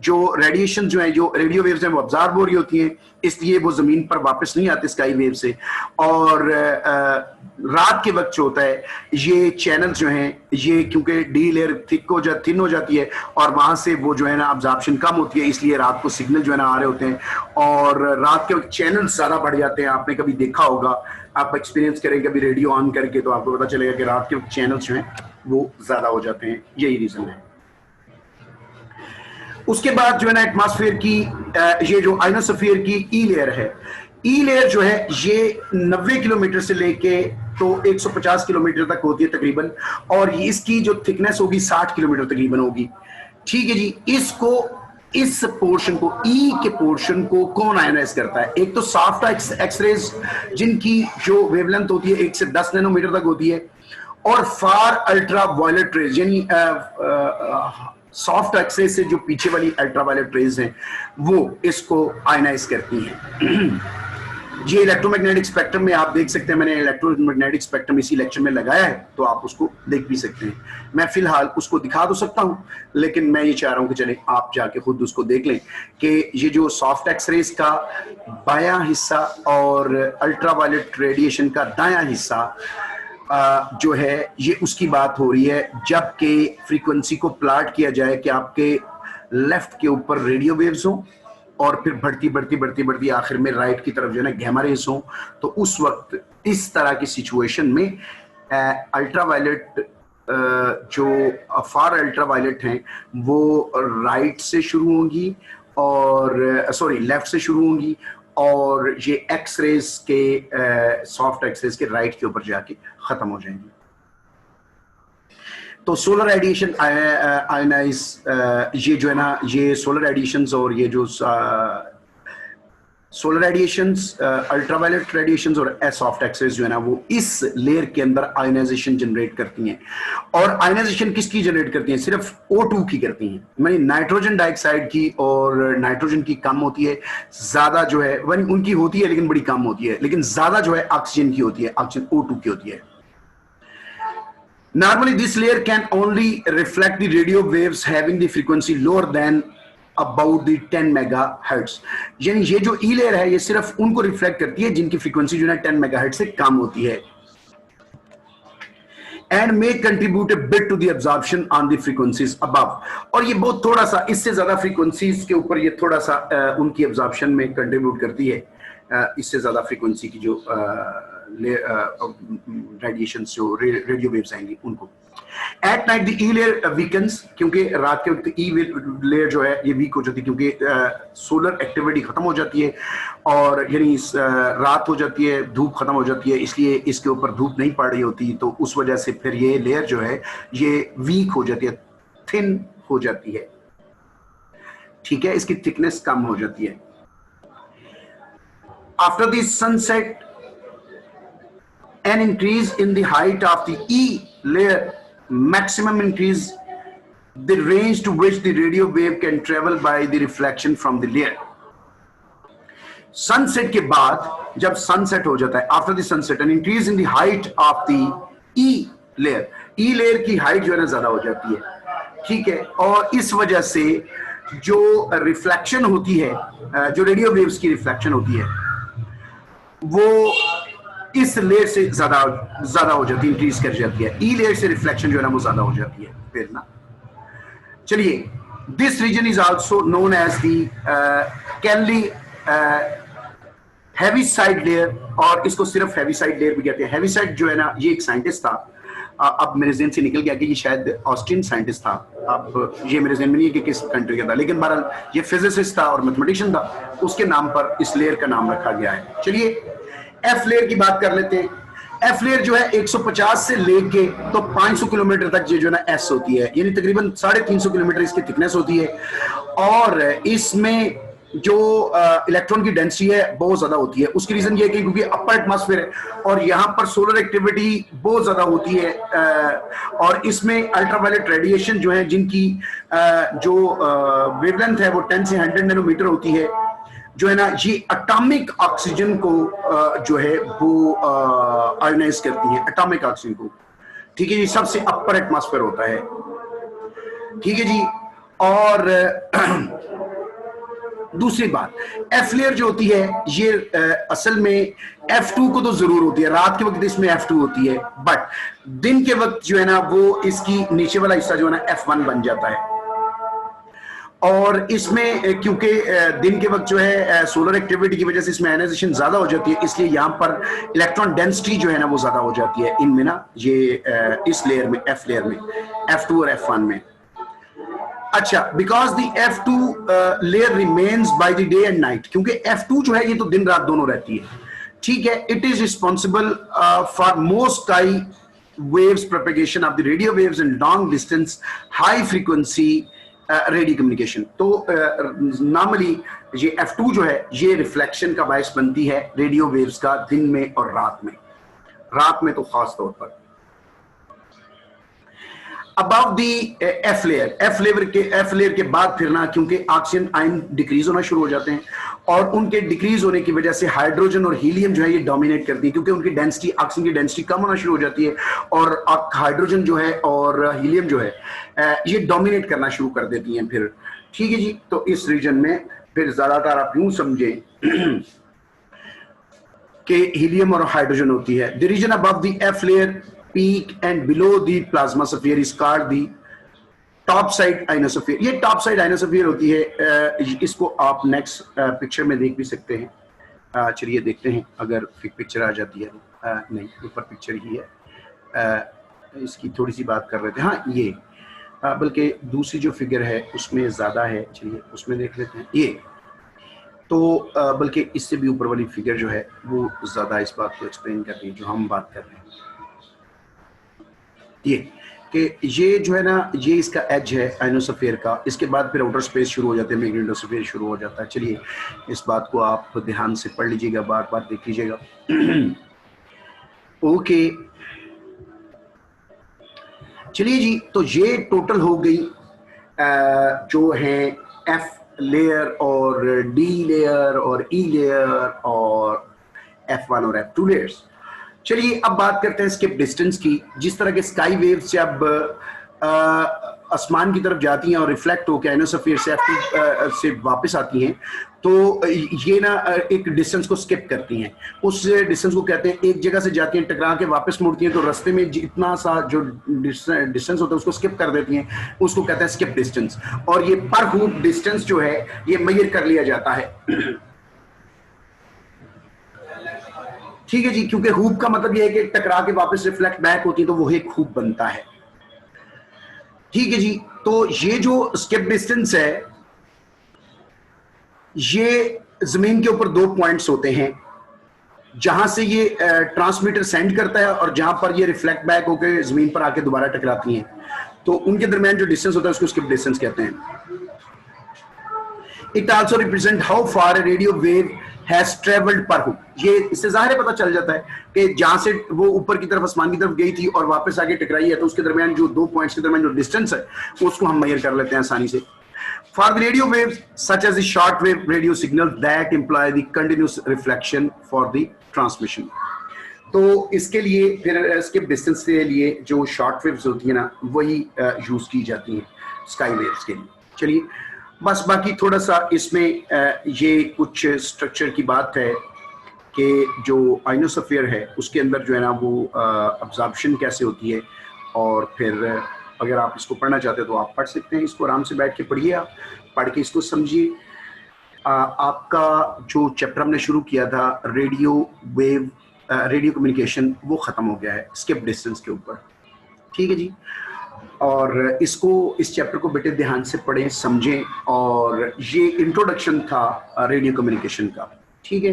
जो रेडिएशन जो है, जो रेडियो वेव्स हैं वो ऑब्जर्व हो रही होती हैं, इसलिए वो जमीन पर वापस नहीं आते स्काई वेव से। और रात के वक्त जो होता है ये चैनल जो हैं ये क्योंकि डी लेयर थिन हो जाती है और वहां से वो जो है ना अब्जॉर्प्शन कम होती है, इसलिए रात को सिग्नल जो है ना आ रहे होते हैं और रात के वक्त चैनल ज्यादा बढ़ जाते हैं। आपने कभी देखा होगा, आप एक्सपीरियंस करें कभी रेडियो ऑन करके तो आपको पता चलेगा कि रात के वक्त चैनल्स जो हैं वो ज्यादा हो जाते हैं, यही रीजन है। उसके बाद जो है ना एटमॉस्फेयर की ये जो आइनोस्फीयर की ई लेयर है, ई लेयर जो है ये 90 किलोमीटर से लेके तो 150 किलोमीटर तक होती है तकरीबन, और इसकी जो थिकनेस होगी 60 किलोमीटर तकरीबन होगी। ठीक है जी, इसको इस पोर्शन को, ई के पोर्शन को कौन आयनाइज करता है? एक तो सॉफ्ट एक्सरेज जिनकी जो वेवलेंथ होती है 1 से 10 नैनोमीटर तक होती है, और फार अल्ट्रा वायलेट रेज यानी सॉफ्ट एक्सरेज से जो पीछे वाली अल्ट्रा वायलेट रेज हैं वो इसको आयनाइज करती हैं। ये इलेक्ट्रोमैग्नेटिक स्पेक्ट्रम में आप देख सकते हैं, मैंने इलेक्ट्रोमैग्नेटिक स्पेक्ट्रम इसी लेक्चर में लगाया है तो आप उसको देख भी सकते हैं। मैं फिलहाल उसको दिखा तो सकता हूं, लेकिन मैं ये चाह रहा हूं कि चले आप जाके खुद उसको देख लें कि ये जो सॉफ्ट एक्सरेज का बायां हिस्सा और अल्ट्रा वायलेट रेडिएशन का दायां हिस्सा जो है ये उसकी बात हो रही है। जबकि फ्रीक्वेंसी को प्लॉट किया जाए कि आपके लेफ्ट के ऊपर रेडियो वेव्स हो और फिर बढ़ती आखिर में राइट की तरफ जो है ना गैमा रेज हो, तो उस वक्त इस तरह की सिचुएशन में अल्ट्रा वायलेट जो फार अल्ट्रा वायलेट हैं वो राइट से शुरू होंगी और लेफ्ट से शुरू होंगी और ये एक्सरेज के सॉफ्ट एक्सरेज के राइट के ऊपर जाके खत्म हो जाएंगी। तो सोलर रेडिएशन आयनाइज ये जो है ना ये सोलर रेडिएशंस और ये जो सोलर रेडिएशंस, अल्ट्रावायलेट रेडिएशंस और सॉफ्ट एक्सरेज जो है ना वो इस लेयर के अंदर आयनाइजेशन जनरेट करती हैं। और आयनाइजेशन किसकी जनरेट करती हैं? सिर्फ O2 की करती हैं, मानी नाइट्रोजन डाइऑक्साइड की और नाइट्रोजन की कम होती है, ज्यादा जो है उनकी होती है लेकिन बड़ी कम होती है, लेकिन ज्यादा जो है ऑक्सीजन की होती है, ऑक्सीजन O2 की होती है। Normally this layer can only reflect the radio waves having the frequency lower than about the 10 megahertz। यानी ये जो ई लेयर है ये सिर्फ उनको रिफ्लेक्ट करती है जिनकी फ्रीक्वेंसी जो है 10 मेगाहर्ट्ज से कम होती है। And may contribute a bit to the absorption on the frequencies above। और ये बहुत थोड़ा सा, इससे ज्यादा फ्रीक्वेंसीज के ऊपर ये थोड़ा सा उनकी एब्जॉर्प्शन में कंट्रीब्यूट करती है, इससे ज्यादा फ्रीक्वेंसी की जो रेडिएशन जो रेडियो वेव्स आएंगी उनको। At night the E layer weakens, क्योंकि रात के वक्त ई लेयर जो है ये वीक हो जाती है क्योंकि सोलर एक्टिविटी खत्म हो जाती है और यानी रात हो जाती है, धूप खत्म हो जाती है, इसलिए इसके ऊपर धूप नहीं पड़ रही होती, तो उस वजह से फिर ये लेयर जो है ये वीक हो जाती है, थिन हो जाती है। ठीक है, इसकी थिकनेस कम हो जाती है। After the sunset, an increase in the height of the E layer maximum increase the range to which the radio wave can travel by the reflection from the layer। Sunset के बाद जब sunset हो जाता है, after the sunset, an increase in the height of the E layer, E layer की height जो है ना ज्यादा हो जाती है। ठीक है, और इस वजह से जो रिफ्लेक्शन होती है, जो रेडियो वेव्स की रिफ्लेक्शन होती है वो इस लेयर से ज्यादा हो जाती है, इंक्रीज कर जाती है। ई लेयर से रिफ्लेक्शन जो है ना वो ज्यादा हो जाती है फिर ना। चलिए, this region is also known as the Kennelly Heaviside layer, और इसको सिर्फ हेविसाइड लेयर भी कहते हैं। हेविसाइड जो है ना ये एक साइंटिस्ट था, अब मेरे जहन से निकल गया कि ये शायद ऑस्ट्रियन साइंटिस्ट था, अब ये मेरे जहन में नहीं है कि किस कंट्री का था, लेकिन बहरहाल ये फिजिसिस्ट था और मैथमेटिशियन था, उसके नाम पर इस लेयर का नाम रखा गया है। चलिए एफ लेयर की बात कर लेते हैं। एफ लेयर जो है 150 से लेके तो 500 किलोमीटर तक ये जो है ना एस होती है, यानी तकरीबन 350 किलोमीटर इसकी थिकनेस होती है, और इसमें जो इलेक्ट्रॉन की डेंसिटी है बहुत ज्यादा होती है। उसकी रीजन ये है कि क्योंकि अपर एटमॉस्फेयर है और यहाँ पर सोलर एक्टिविटी बहुत ज्यादा होती है, और इसमें अल्ट्रावायलेट रेडिएशन जो है जिनकी जो वेवलेंथ है वो 10 से 100 नैनोमीटर होती है, जो है ना ये एटॉमिक ऑक्सीजन को जो है वो आयोनाइज करती है, एटॉमिक ऑक्सीजन को। ठीक है जी, सबसे अपर एटमॉस्फेयर होता है। ठीक है जी। और दूसरी बात, एफ लेयर जो होती है ये असल में F2 को तो जरूर होती है, रात के वक्त इसमें F2 होती है, बट दिन के वक्त जो है ना वो इसकी नीचे वाला हिस्सा जो है ना F1 बन जाता है। और इसमें क्योंकि दिन के वक्त जो है सोलर एक्टिविटी की वजह से इसमें आयनाइजेशन ज्यादा हो जाती है, इसलिए यहाँ पर इलेक्ट्रॉन डेंसिटी जो है ना वो ज्यादा हो जाती है इनमें ना, ये इस लेयर में, एफ लेयर में, F2 और F1 में। अच्छा, because the F2 layer remains by the day and night, क्योंकि F2 जो है ये तो दिन रात दोनों रहती है। ठीक है, it is responsible for most sky waves propagation of the radio waves and long distance high frequency radio communication. तो नॉर्मली ये F2 जो है ये रिफ्लेक्शन का बायस बनती है रेडियो वेव्स का दिन में और रात में तो खास तौर पर। अबव दी एफ लेयर के बाद फिर ना, क्योंकि ऑक्सीजन आयन डिक्रीज होना शुरू हो जाते हैं और उनके डिक्रीज होने की वजह से हाइड्रोजन और हीलियम जो है ये डोमिनेट करती है, क्योंकि उनकी डेंसिटी, ऑक्सीजन की डेंसिटी कम होना शुरू हो जाती है और हाइड्रोजन जो है और हीलियम जो है ये डोमिनेट करना शुरू कर देती हैं फिर। ठीक है जी। तो इस रीजन में फिर ज्यादातर आप यूं समझे कि हीलियम और हाइड्रोजन होती है। The region above the F layer peak and below the plasmasphere is called the top side ionosphere। ये top side ionosphere होती है। इसको आप नेक्स्ट पिक्चर में देख भी सकते हैं। चलिए देखते हैं अगर पिक्चर आ जाती है। नहीं, ऊपर पिक्चर ही है। इसकी थोड़ी सी बात कर रहे थे। हाँ, ये बल्कि दूसरी जो फिगर है उसमें ज़्यादा है, चलिए उसमें देख लेते हैं। ये तो बल्कि इससे भी ऊपर वाली फिगर जो है वो ज़्यादा इस बात को एक्सप्लेन कर रही है जो हम बात कर रहे हैं। ये कि ये जो है ना ये इसका एज है आइनोस्फीयर का, इसके बाद फिर आउटर स्पेस शुरू हो जाते हैं, मैग्नेटोस्फीयर शुरू हो जाता है। चलिए इस बात को आप ध्यान से पढ़ लीजिएगा, बार बार देख लीजिएगा। ओके, चलिए जी, तो ये टोटल हो गई जो है एफ लेयर और डी लेयर और ई लेयर और F1 और F2 लेयर्स। चलिए अब बात करते हैं स्किप डिस्टेंस की। जिस तरह के स्काई वेव्स जब आसमान की तरफ जाती हैं और रिफ्लेक्ट होकर आइनोस्फीयर से F2 से वापस आती हैं, तो ये ना एक डिस्टेंस को स्किप करती हैं। उस डिस्टेंस को कहते हैं, एक जगह से जाती हैं, टकरा के वापस मुड़ती हैं, तो रास्ते में जितना सा जो डिस्टेंस होता है उसको स्किप कर देती हैं, उसको कहते हैं स्किप डिस्टेंस। और ये पर हूप डिस्टेंस जो है ये मेजर कर लिया जाता है। ठीक है जी, क्योंकि हुप का मतलब यह है कि टकरा के वापस रिफ्लेक्ट बैक होती है, तो वो एक हुप बनता है। ठीक है जी, तो ये जो स्किप डिस्टेंस है ये जमीन के ऊपर 2 पॉइंट्स होते हैं, जहां से ये ट्रांसमीटर सेंड करता है और जहां पर ये रिफ्लेक्ट बैक होकर जमीन पर आके दोबारा टकराती हैं, तो उनके दरमियान जो डिस्टेंस होता है उसको स्किप डिस्टेंस कहते हैं। It also represent how far A radio wave has traveled per hoop। ये इससे जाहिर पता चल जाता है कि जहां से वो ऊपर की तरफ, आसमान की तरफ गई थी और वापस आके टकराई है, तो उसके दरमियान जो 2 पॉइंट्स के दरमियान जो डिस्टेंस है उसको हम मेजर कर लेते हैं आसानी से। For the radio waves such as the short wave radio signal that employ the continuous reflection for the transmission. तो इसके लिए फिर स्किप डिस्टेंस के लिए जो शॉर्ट वेव्स होती है ना वही यूज की जाती हैं स्काई वेव्स के लिए। चलिए बस बाकी थोड़ा सा इसमें ये कुछ स्ट्रक्चर की बात है कि जो आइनोस्फीयर है उसके अंदर जो है ना वो अब्जॉर्प्शन कैसे होती है, और फिर अगर आप इसको पढ़ना चाहते हैं तो आप पढ़ सकते हैं, इसको आराम से बैठ के पढ़िए, आप पढ़ के इसको समझिए। आपका जो चैप्टर हमने शुरू किया था रेडियो वेव रेडियो कम्युनिकेशन वो ख़त्म हो गया है स्किप डिस्टेंस के ऊपर। ठीक है जी, और इसको, इस चैप्टर को बेटे ध्यान से पढ़ें, समझें, और ये इंट्रोडक्शन था रेडियो कम्युनिकेशन का। ठीक है,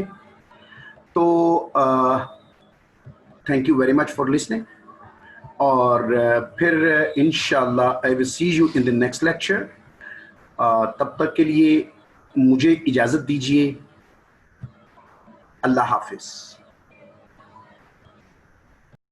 तो thank you very much for listening, और फिर इंशाल्लाह I will see you in the next lecture. तब तक के लिए मुझे इजाज़त दीजिए। अल्लाह हाफिज़।